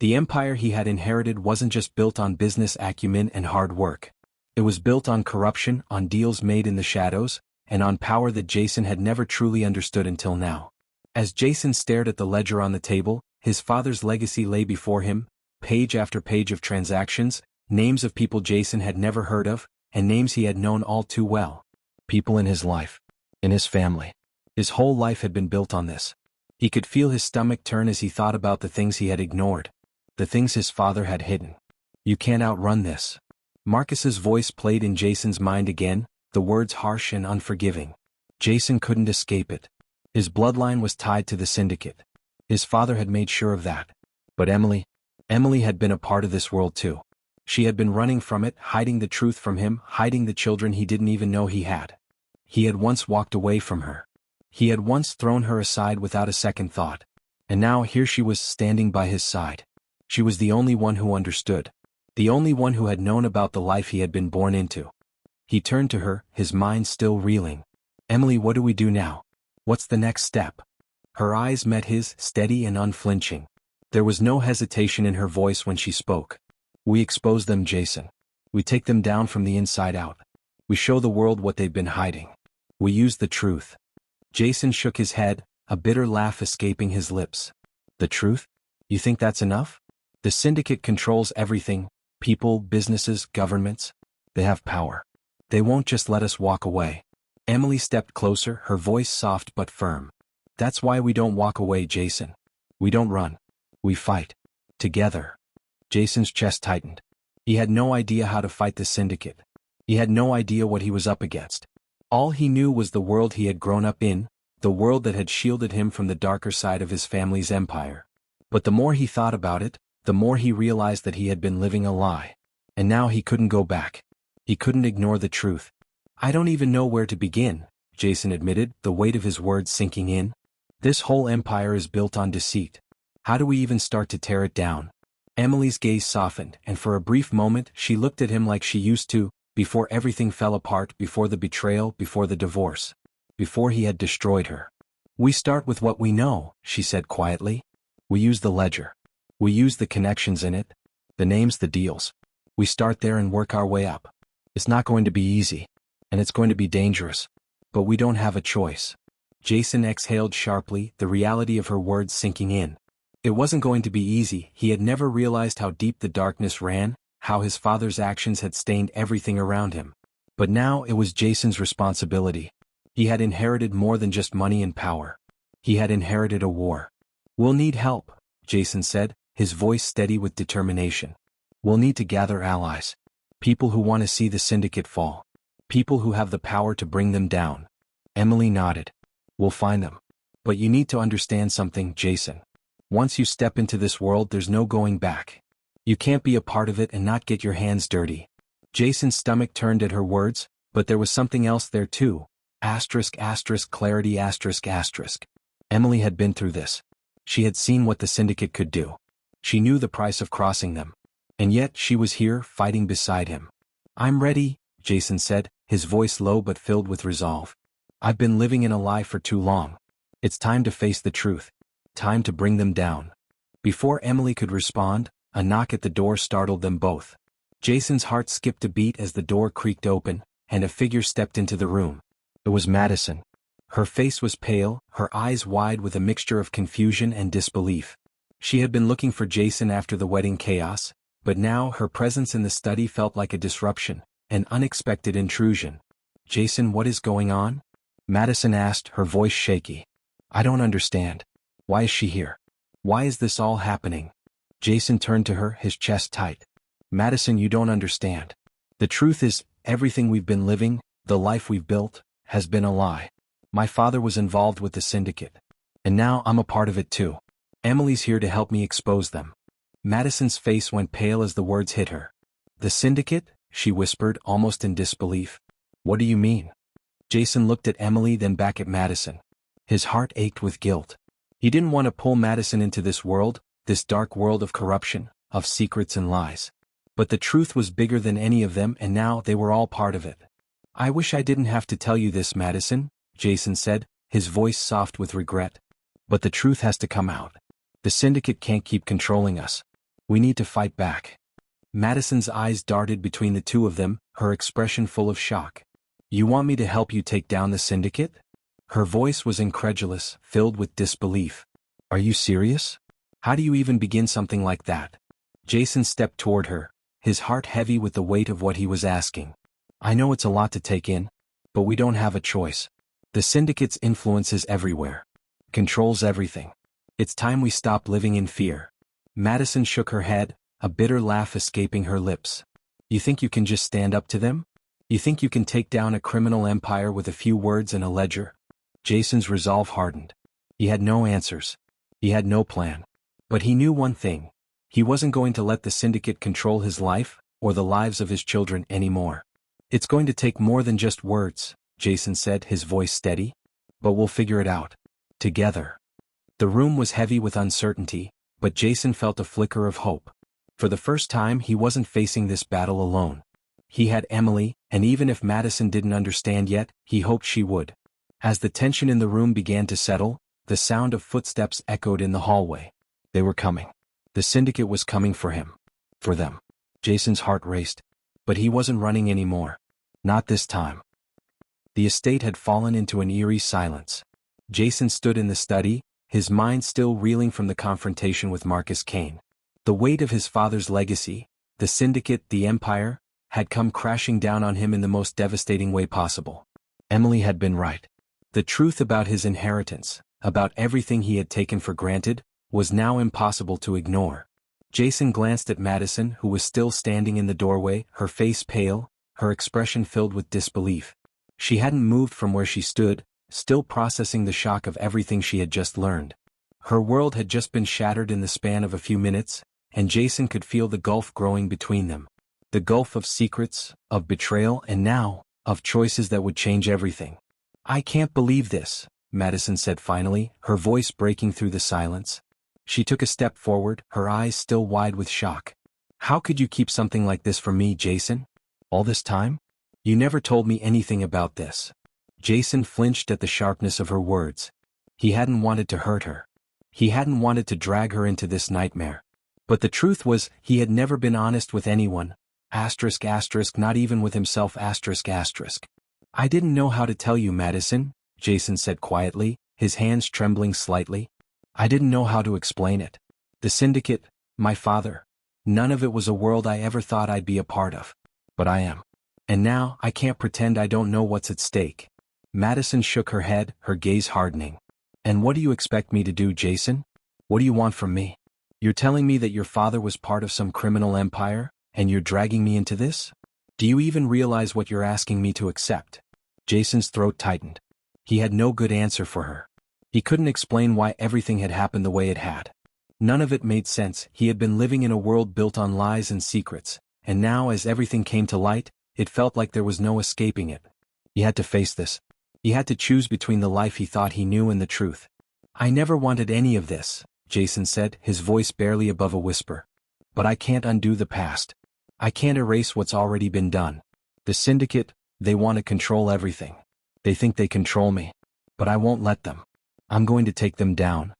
The empire he had inherited wasn't just built on business acumen and hard work. It was built on corruption, on deals made in the shadows, and on power that Jason had never truly understood until now. As Jason stared at the ledger on the table, his father's legacy lay before him, page after page of transactions, names of people Jason had never heard of, and names he had known all too well. People in his life. In his family. His whole life had been built on this. He could feel his stomach turn as he thought about the things he had ignored. The things his father had hidden. You can't outrun this. Marcus's voice played in Jason's mind again, the words harsh and unforgiving. Jason couldn't escape it. His bloodline was tied to the Syndicate. His father had made sure of that. But Emily had been a part of this world too. She had been running from it, hiding the truth from him, hiding the children he didn't even know he had. He had once walked away from her. He had once thrown her aside without a second thought. And now here she was standing by his side. She was the only one who understood. The only one who had known about the life he had been born into. He turned to her, his mind still reeling. Emily, what do we do now? What's the next step? Her eyes met his, steady and unflinching. There was no hesitation in her voice when she spoke. We expose them, Jason. We take them down from the inside out. We show the world what they've been hiding. We use the truth. Jason shook his head, a bitter laugh escaping his lips. The truth? You think that's enough? The Syndicate controls everything, people, businesses, governments. They have power. They won't just let us walk away. Emily stepped closer, her voice soft but firm. That's why we don't walk away, Jason. We don't run. We fight. Together. Jason's chest tightened. He had no idea how to fight the Syndicate. He had no idea what he was up against. All he knew was the world he had grown up in, the world that had shielded him from the darker side of his family's empire. But the more he thought about it, the more he realized that he had been living a lie. And now he couldn't go back. He couldn't ignore the truth. I don't even know where to begin, Jason admitted, the weight of his words sinking in. This whole empire is built on deceit. How do we even start to tear it down? Emily's gaze softened, and for a brief moment she looked at him like she used to, before everything fell apart, before the betrayal, before the divorce. Before he had destroyed her. We start with what we know, she said quietly. We use the ledger. We use the connections in it, the names, the deals. We start there and work our way up. It's not going to be easy, and it's going to be dangerous, but we don't have a choice. Jason exhaled sharply, the reality of her words sinking in. It wasn't going to be easy. He had never realized how deep the darkness ran, how his father's actions had stained everything around him. But now it was Jason's responsibility. He had inherited more than just money and power. He had inherited a war. We'll need help, Jason said, his voice steady with determination. We'll need to gather allies. People who want to see the Syndicate fall. People who have the power to bring them down. Emily nodded. We'll find them. But you need to understand something, Jason. Once you step into this world, there's no going back. You can't be a part of it and not get your hands dirty. Jason's stomach turned at her words, but there was something else there too. Clarity. Emily had been through this. She had seen what the Syndicate could do. She knew the price of crossing them. And yet she was here, fighting beside him. I'm ready, Jason said, his voice low but filled with resolve. I've been living in a lie for too long. It's time to face the truth. Time to bring them down. Before Emily could respond, a knock at the door startled them both. Jason's heart skipped a beat as the door creaked open, and a figure stepped into the room. It was Madison. Her face was pale, her eyes wide with a mixture of confusion and disbelief. She had been looking for Jason after the wedding chaos, but now her presence in the study felt like a disruption, an unexpected intrusion. Jason, what is going on? Madison asked, her voice shaky. I don't understand. Why is she here? Why is this all happening? Jason turned to her, his chest tight. Madison, you don't understand. The truth is, everything we've been living, the life we've built, has been a lie. My father was involved with the Syndicate. And now I'm a part of it too. Emily's here to help me expose them. Madison's face went pale as the words hit her. The Syndicate? She whispered, almost in disbelief. What do you mean? Jason looked at Emily, then back at Madison. His heart ached with guilt. He didn't want to pull Madison into this world, this dark world of corruption, of secrets and lies. But the truth was bigger than any of them, and now they were all part of it. I wish I didn't have to tell you this, Madison, Jason said, his voice soft with regret. But the truth has to come out. The Syndicate can't keep controlling us. We need to fight back. Madison's eyes darted between the two of them, her expression full of shock. You want me to help you take down the Syndicate? Her voice was incredulous, filled with disbelief. Are you serious? How do you even begin something like that? Jason stepped toward her, his heart heavy with the weight of what he was asking. I know it's a lot to take in, but we don't have a choice. The Syndicate's influence is everywhere. Controls everything. It's time we stop living in fear. Madison shook her head, a bitter laugh escaping her lips. You think you can just stand up to them? You think you can take down a criminal empire with a few words and a ledger? Jason's resolve hardened. He had no answers. He had no plan. But he knew one thing. He wasn't going to let the Syndicate control his life, or the lives of his children anymore. It's going to take more than just words, Jason said, his voice steady. But we'll figure it out. Together. The room was heavy with uncertainty, but Jason felt a flicker of hope. For the first time he wasn't facing this battle alone. He had Emily, and even if Madison didn't understand yet, he hoped she would. As the tension in the room began to settle, the sound of footsteps echoed in the hallway. They were coming. The Syndicate was coming for him. For them. Jason's heart raced. But he wasn't running anymore. Not this time. The estate had fallen into an eerie silence. Jason stood in the study, his mind still reeling from the confrontation with Marcus Kane. The weight of his father's legacy, the Syndicate, the Empire, had come crashing down on him in the most devastating way possible. Emily had been right. The truth about his inheritance, about everything he had taken for granted, was now impossible to ignore. Jason glanced at Madison, who was still standing in the doorway, her face pale, her expression filled with disbelief. She hadn't moved from where she stood, still processing the shock of everything she had just learned. Her world had just been shattered in the span of a few minutes, and Jason could feel the gulf growing between them. The gulf of secrets, of betrayal, and now, of choices that would change everything. I can't believe this, Madison said finally, her voice breaking through the silence. She took a step forward, her eyes still wide with shock. How could you keep something like this from me, Jason? All this time? You never told me anything about this. Jason flinched at the sharpness of her words. He hadn't wanted to hurt her. He hadn't wanted to drag her into this nightmare. But the truth was, he had never been honest with anyone. Not even with himself. I didn't know how to tell you, Madison, Jason said quietly, his hands trembling slightly. I didn't know how to explain it. The Syndicate, my father. None of it was a world I ever thought I'd be a part of. But I am. And now, I can't pretend I don't know what's at stake. Madison shook her head, her gaze hardening. And what do you expect me to do, Jason? What do you want from me? You're telling me that your father was part of some criminal empire, and you're dragging me into this? Do you even realize what you're asking me to accept? Jason's throat tightened. He had no good answer for her. He couldn't explain why everything had happened the way it had. None of it made sense. He had been living in a world built on lies and secrets, and now as everything came to light, it felt like there was no escaping it. He had to face this. He had to choose between the life he thought he knew and the truth. I never wanted any of this, Jason said, his voice barely above a whisper. But I can't undo the past. I can't erase what's already been done. The Syndicate, they want to control everything. They think they control me. But I won't let them. I'm going to take them down.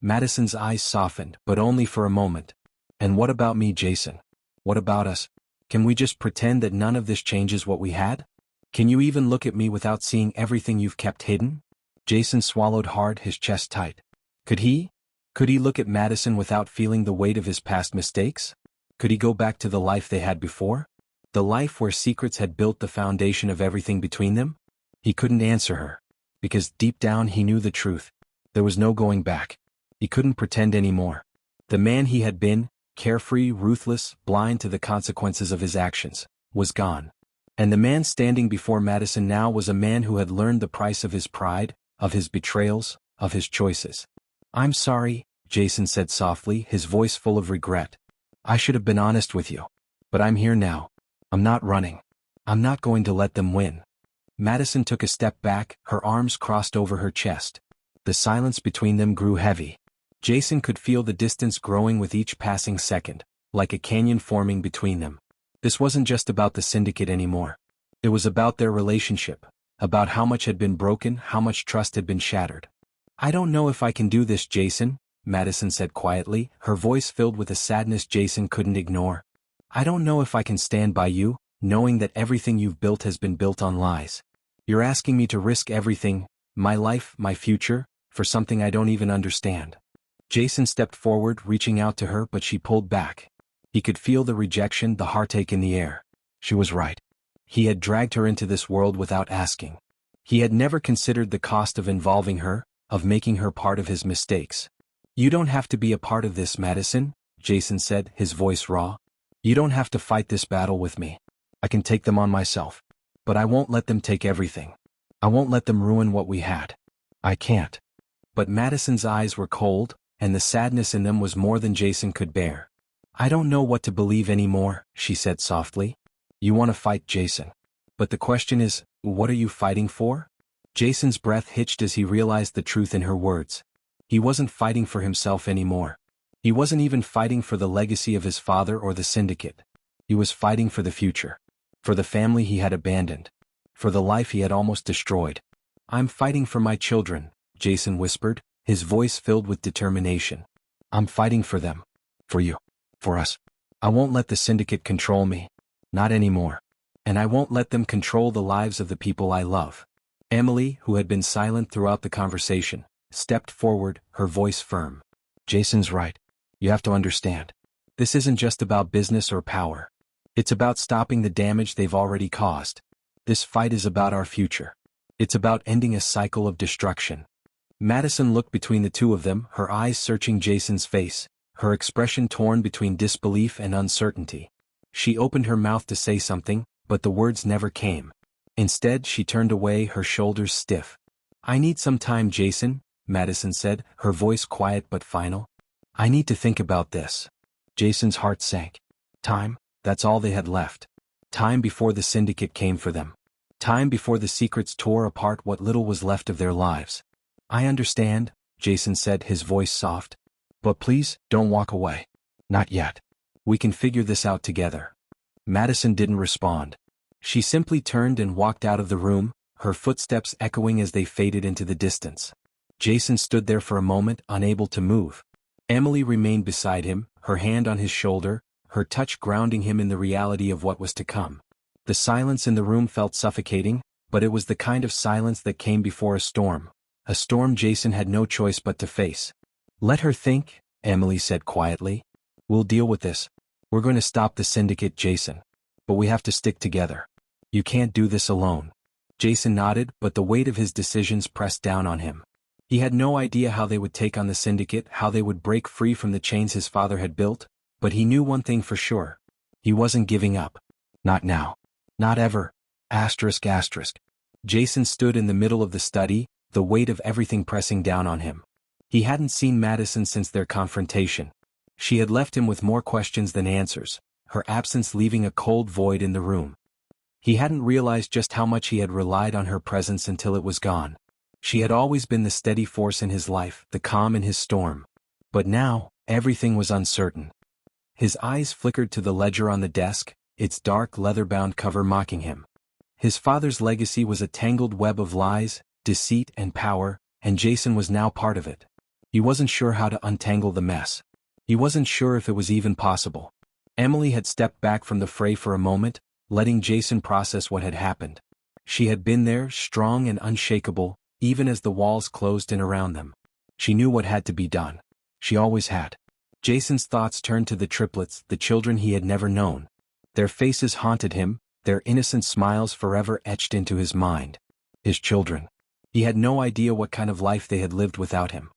Madison's eyes softened, but only for a moment. And what about me, Jason? What about us? Can we just pretend that none of this changes what we had? Can you even look at me without seeing everything you've kept hidden? Jason swallowed hard, his chest tight. Could he? Could he look at Madison without feeling the weight of his past mistakes? Could he go back to the life they had before? The life where secrets had built the foundation of everything between them? He couldn't answer her. Because deep down he knew the truth. There was no going back. He couldn't pretend anymore. The man he had been, carefree, ruthless, blind to the consequences of his actions, was gone. And the man standing before Madison now was a man who had learned the price of his pride, of his betrayals, of his choices. I'm sorry, Jason said softly, his voice full of regret. I should have been honest with you. But I'm here now. I'm not running. I'm not going to let them win. Madison took a step back, her arms crossed over her chest. The silence between them grew heavy. Jason could feel the distance growing with each passing second, like a canyon forming between them. This wasn't just about the Syndicate anymore. It was about their relationship, about how much had been broken, how much trust had been shattered. I don't know if I can do this, Jason, Madison said quietly, her voice filled with a sadness Jason couldn't ignore. I don't know if I can stand by you, knowing that everything you've built has been built on lies. You're asking me to risk everything, my life, my future, for something I don't even understand. Jason stepped forward, reaching out to her, but she pulled back. He could feel the rejection, the heartache in the air. She was right. He had dragged her into this world without asking. He had never considered the cost of involving her, of making her part of his mistakes. You don't have to be a part of this, Madison, Jason said, his voice raw. You don't have to fight this battle with me. I can take them on myself. But I won't let them take everything. I won't let them ruin what we had. I can't. But Madison's eyes were cold, and the sadness in them was more than Jason could bear. I don't know what to believe anymore, she said softly. You want to fight, Jason. But the question is, what are you fighting for? Jason's breath hitched as he realized the truth in her words. He wasn't fighting for himself anymore. He wasn't even fighting for the legacy of his father or the Syndicate. He was fighting for the future. For the family he had abandoned. For the life he had almost destroyed. I'm fighting for my children, Jason whispered, his voice filled with determination. I'm fighting for them. For you. For us. I won't let the Syndicate control me. Not anymore. And I won't let them control the lives of the people I love. Emily, who had been silent throughout the conversation, stepped forward, her voice firm. Jason's right. You have to understand. This isn't just about business or power. It's about stopping the damage they've already caused. This fight is about our future. It's about ending a cycle of destruction. Madison looked between the two of them, her eyes searching Jason's face, her expression torn between disbelief and uncertainty. She opened her mouth to say something, but the words never came. Instead, she turned away, her shoulders stiff. I need some time, Jason, Madison said, her voice quiet but final. I need to think about this. Jason's heart sank. Time? That's all they had left. Time before the Syndicate came for them. Time before the secrets tore apart what little was left of their lives. I understand, Jason said, his voice soft. But please, don't walk away. Not yet. We can figure this out together. Madison didn't respond. She simply turned and walked out of the room, her footsteps echoing as they faded into the distance. Jason stood there for a moment, unable to move. Emily remained beside him, her hand on his shoulder, her touch grounding him in the reality of what was to come. The silence in the room felt suffocating, but it was the kind of silence that came before a storm Jason had no choice but to face. Let her think, Emily said quietly. We'll deal with this. We're going to stop the Syndicate, Jason. But we have to stick together. You can't do this alone. Jason nodded, but the weight of his decisions pressed down on him. He had no idea how they would take on the Syndicate, how they would break free from the chains his father had built, but he knew one thing for sure. He wasn't giving up. Not now. Not ever. Asterisk asterisk. Jason stood in the middle of the study, the weight of everything pressing down on him. He hadn't seen Madison since their confrontation. She had left him with more questions than answers, her absence leaving a cold void in the room. He hadn't realized just how much he had relied on her presence until it was gone. She had always been the steady force in his life, the calm in his storm. But now, everything was uncertain. His eyes flickered to the ledger on the desk, its dark leather-bound cover mocking him. His father's legacy was a tangled web of lies, deceit and power, and Jason was now part of it. He wasn't sure how to untangle the mess. He wasn't sure if it was even possible. Emily had stepped back from the fray for a moment, letting Jason process what had happened. She had been there, strong and unshakable, even as the walls closed in around them. She knew what had to be done. She always had. Jason's thoughts turned to the triplets, the children he had never known. Their faces haunted him, their innocent smiles forever etched into his mind. His children. He had no idea what kind of life they had lived without him.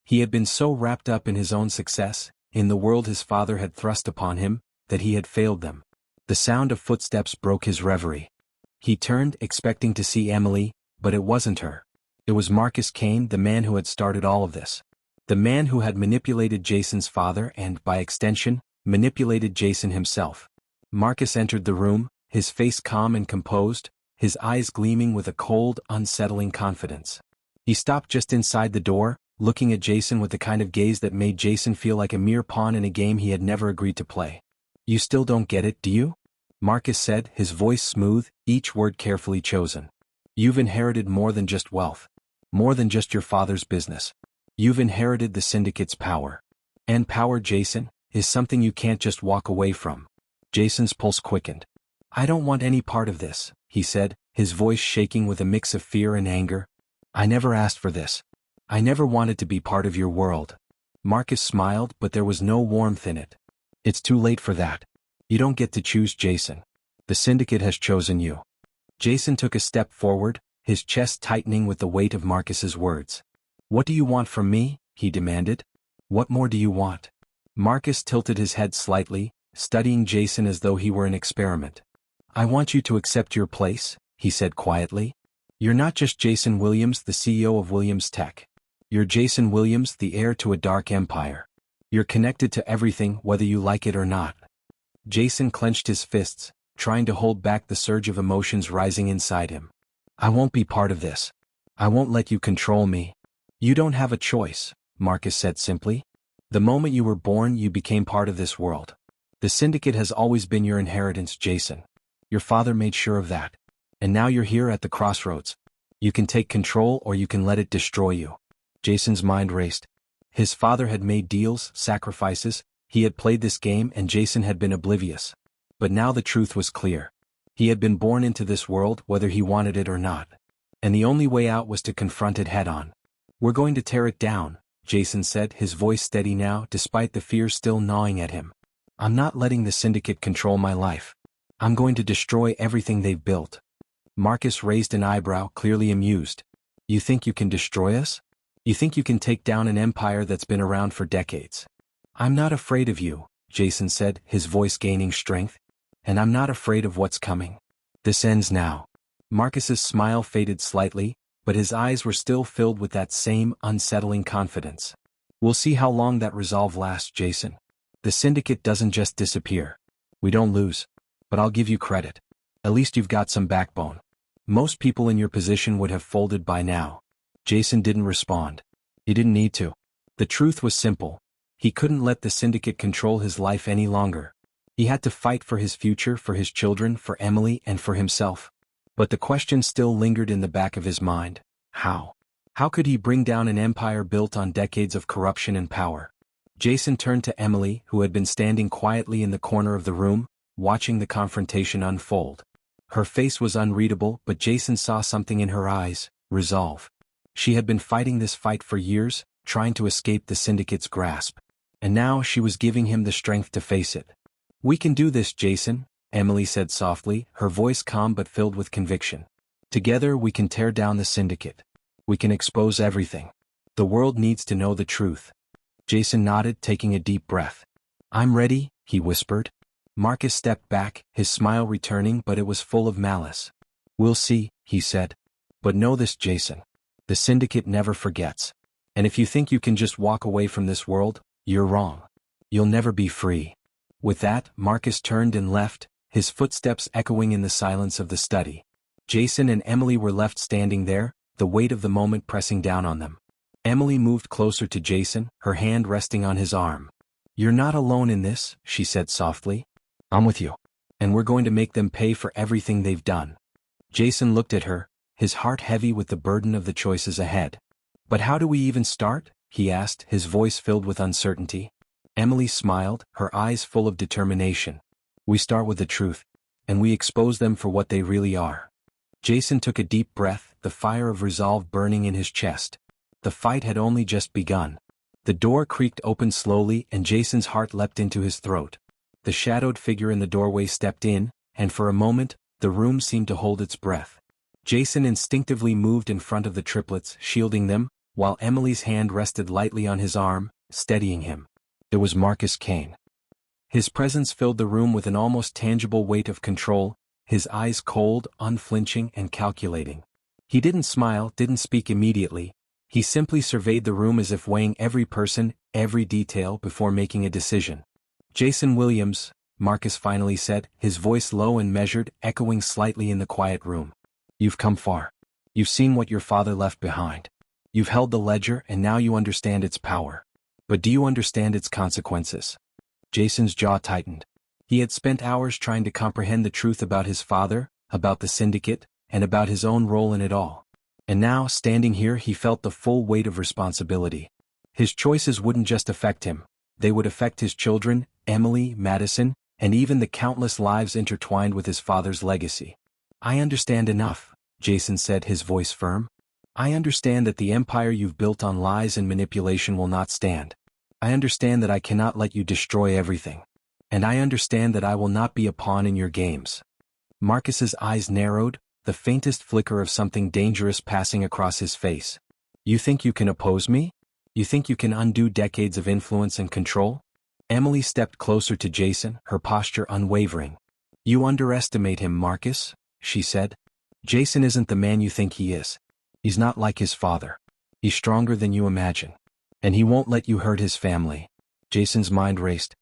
He had been so wrapped up in his own success, in the world his father had thrust upon him, that he had failed them. The sound of footsteps broke his reverie. He turned, expecting to see Emily, but it wasn't her. It was Marcus Kane, the man who had started all of this. The man who had manipulated Jason's father and, by extension, manipulated Jason himself. Marcus entered the room, his face calm and composed, his eyes gleaming with a cold, unsettling confidence. He stopped just inside the door, looking at Jason with the kind of gaze that made Jason feel like a mere pawn in a game he had never agreed to play. "You still don't get it, do you?" Marcus said, his voice smooth, each word carefully chosen. "You've inherited more than just wealth. More than just your father's business. You've inherited the Syndicate's power. And power, Jason, is something you can't just walk away from." Jason's pulse quickened. "I don't want any part of this," he said, his voice shaking with a mix of fear and anger. "I never asked for this. I never wanted to be part of your world." Marcus smiled, but there was no warmth in it. "It's too late for that. You don't get to choose, Jason. The Syndicate has chosen you." Jason took a step forward, his chest tightening with the weight of Marcus's words. "What do you want from me?" he demanded. "What more do you want?" Marcus tilted his head slightly, studying Jason as though he were an experiment. "I want you to accept your place," he said quietly. "You're not just Jason Williams, the CEO of Williams Tech. You're Jason Williams, the heir to a dark empire. You're connected to everything, whether you like it or not." Jason clenched his fists, trying to hold back the surge of emotions rising inside him. "I won't be part of this. I won't let you control me." "You don't have a choice," Marcus said simply. "The moment you were born, you became part of this world. The Syndicate has always been your inheritance, Jason. Your father made sure of that. And now you're here at the crossroads. You can take control or you can let it destroy you." Jason's mind raced. His father had made deals, sacrifices, he had played this game and Jason had been oblivious. But now the truth was clear. He had been born into this world whether he wanted it or not. And the only way out was to confront it head-on. "We're going to tear it down," Jason said, his voice steady now despite the fear still gnawing at him. "I'm not letting the Syndicate control my life. I'm going to destroy everything they've built." Marcus raised an eyebrow, clearly amused. "You think you can destroy us? You think you can take down an empire that's been around for decades?" "I'm not afraid of you," Jason said, his voice gaining strength. "And I'm not afraid of what's coming. This ends now." Marcus's smile faded slightly, but his eyes were still filled with that same unsettling confidence. "We'll see how long that resolve lasts, Jason. The Syndicate doesn't just disappear. We don't lose. But I'll give you credit. At least you've got some backbone. Most people in your position would have folded by now." Jason didn't respond. He didn't need to. The truth was simple. He couldn't let the Syndicate control his life any longer. He had to fight for his future, for his children, for Emily, and for himself. But the question still lingered in the back of his mind. How? How could he bring down an empire built on decades of corruption and power? Jason turned to Emily, who had been standing quietly in the corner of the room, watching the confrontation unfold. Her face was unreadable, but Jason saw something in her eyes: resolve. She had been fighting this fight for years, trying to escape the Syndicate's grasp. And now she was giving him the strength to face it. "We can do this, Jason," Emily said softly, her voice calm but filled with conviction. "Together we can tear down the Syndicate. We can expose everything. The world needs to know the truth. Jason nodded, taking a deep breath. I'm ready, he whispered. Marcus stepped back, his smile returning, but it was full of malice. We'll see, he said. But know this, Jason. The Syndicate never forgets. And if you think you can just walk away from this world, you're wrong. You'll never be free. With that, Marcus turned and left, his footsteps echoing in the silence of the study. Jason and Emily were left standing there, the weight of the moment pressing down on them. Emily moved closer to Jason, her hand resting on his arm. You're not alone in this, she said softly. I'm with you. And we're going to make them pay for everything they've done. Jason looked at her, his heart heavy with the burden of the choices ahead. But how do we even start? He asked, his voice filled with uncertainty. Emily smiled, her eyes full of determination. We start with the truth, and we expose them for what they really are. Jason took a deep breath, the fire of resolve burning in his chest. The fight had only just begun. The door creaked open slowly and Jason's heart leapt into his throat. The shadowed figure in the doorway stepped in, and for a moment, the room seemed to hold its breath. Jason instinctively moved in front of the triplets, shielding them, while Emily's hand rested lightly on his arm, steadying him. It was Marcus Kane. His presence filled the room with an almost tangible weight of control, his eyes cold, unflinching, and calculating. He didn't smile, didn't speak immediately. He simply surveyed the room as if weighing every person, every detail before making a decision. Jason Williams, Marcus finally said, his voice low and measured, echoing slightly in the quiet room. You've come far. You've seen what your father left behind. You've held the ledger and now you understand its power. But do you understand its consequences? Jason's jaw tightened. He had spent hours trying to comprehend the truth about his father, about the Syndicate, and about his own role in it all. And now, standing here, he felt the full weight of responsibility. His choices wouldn't just affect him. They would affect his children, Emily, Madison, and even the countless lives intertwined with his father's legacy. I understand enough, Jason said, his voice firm. I understand that the empire you've built on lies and manipulation will not stand. I understand that I cannot let you destroy everything. And I understand that I will not be a pawn in your games. Marcus's eyes narrowed, the faintest flicker of something dangerous passing across his face. You think you can oppose me? You think you can undo decades of influence and control? Emily stepped closer to Jason, her posture unwavering. You underestimate him, Marcus, she said. Jason isn't the man you think he is. He's not like his father. He's stronger than you imagine. And he won't let you hurt his family. Jason's mind raced.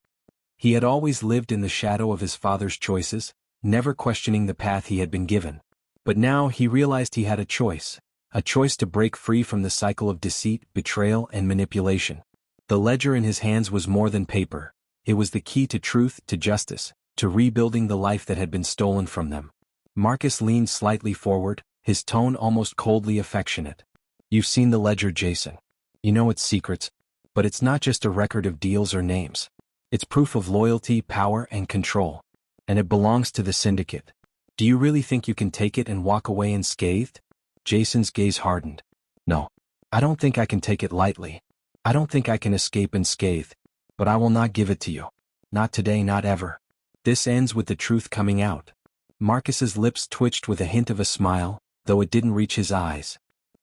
He had always lived in the shadow of his father's choices, never questioning the path he had been given. But now he realized he had a choice to break free from the cycle of deceit, betrayal, and manipulation. The ledger in his hands was more than paper. It was the key to truth, to justice, to rebuilding the life that had been stolen from them. Marcus leaned slightly forward, his tone almost coldly affectionate. You've seen the ledger, Jason. You know its secrets, but it's not just a record of deals or names. It's proof of loyalty, power, and control. And it belongs to the Syndicate. Do you really think you can take it and walk away unscathed? Jason's gaze hardened. No. I don't think I can take it lightly. I don't think I can escape unscathed. But I will not give it to you. Not today, not ever. This ends with the truth coming out. Marcus's lips twitched with a hint of a smile, though it didn't reach his eyes.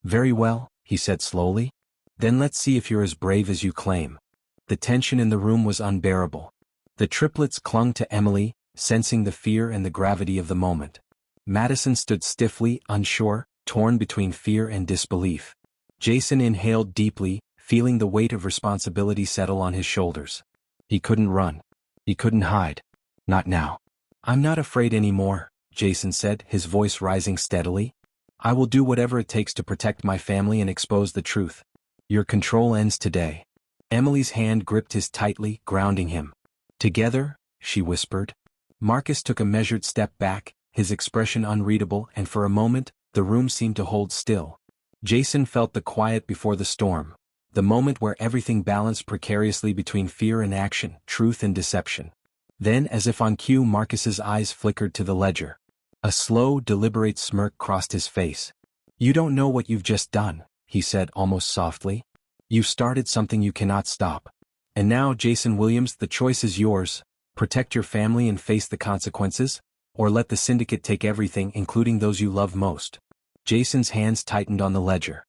Very well, he said slowly. Then let's see if you're as brave as you claim. The tension in the room was unbearable. The triplets clung to Emily, sensing the fear and the gravity of the moment. Madison stood stiffly, unsure, torn between fear and disbelief. Jason inhaled deeply, feeling the weight of responsibility settle on his shoulders. He couldn't run. He couldn't hide. Not now. I'm not afraid anymore, Jason said, his voice rising steadily. I will do whatever it takes to protect my family and expose the truth. Your control ends today. Emily's hand gripped his tightly, grounding him. Together, she whispered. Marcus took a measured step back, his expression unreadable, and for a moment, the room seemed to hold still. Jason felt the quiet before the storm, the moment where everything balanced precariously between fear and action, truth and deception. Then, as if on cue, Marcus's eyes flickered to the ledger. A slow, deliberate smirk crossed his face. You don't know what you've just done, he said almost softly. You've started something you cannot stop. And now, Jason Williams, the choice is yours. Protect your family and face the consequences, or let the Syndicate take everything, including those you love most. Jason's hands tightened on the ledger.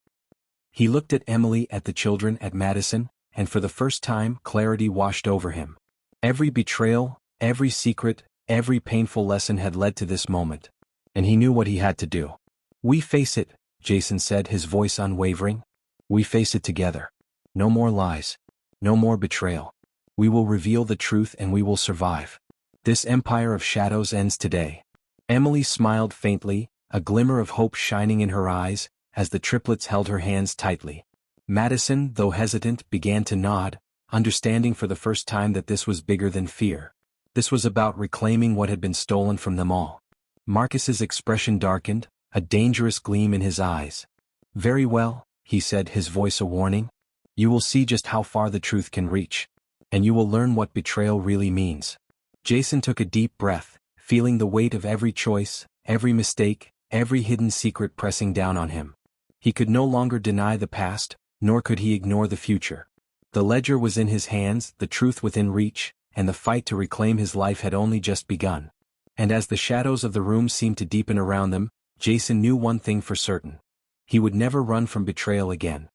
He looked at Emily, at the children, at Madison, and for the first time clarity washed over him. Every betrayal, every secret, every painful lesson had led to this moment. And he knew what he had to do. "We face it," Jason said, his voice unwavering. "We face it together. No more lies. No more betrayal. We will reveal the truth and we will survive. This empire of shadows ends today." Emily smiled faintly, a glimmer of hope shining in her eyes, as the triplets held her hands tightly. Madison, though hesitant, began to nod, understanding for the first time that this was bigger than fear. This was about reclaiming what had been stolen from them all. Marcus's expression darkened, a dangerous gleam in his eyes. "Very well," he said, his voice a warning. "You will see just how far the truth can reach. And you will learn what betrayal really means." Jason took a deep breath, feeling the weight of every choice, every mistake, every hidden secret pressing down on him. He could no longer deny the past, nor could he ignore the future. The ledger was in his hands, the truth within reach, and the fight to reclaim his life had only just begun. And as the shadows of the room seemed to deepen around them, Jason knew one thing for certain. He would never run from betrayal again.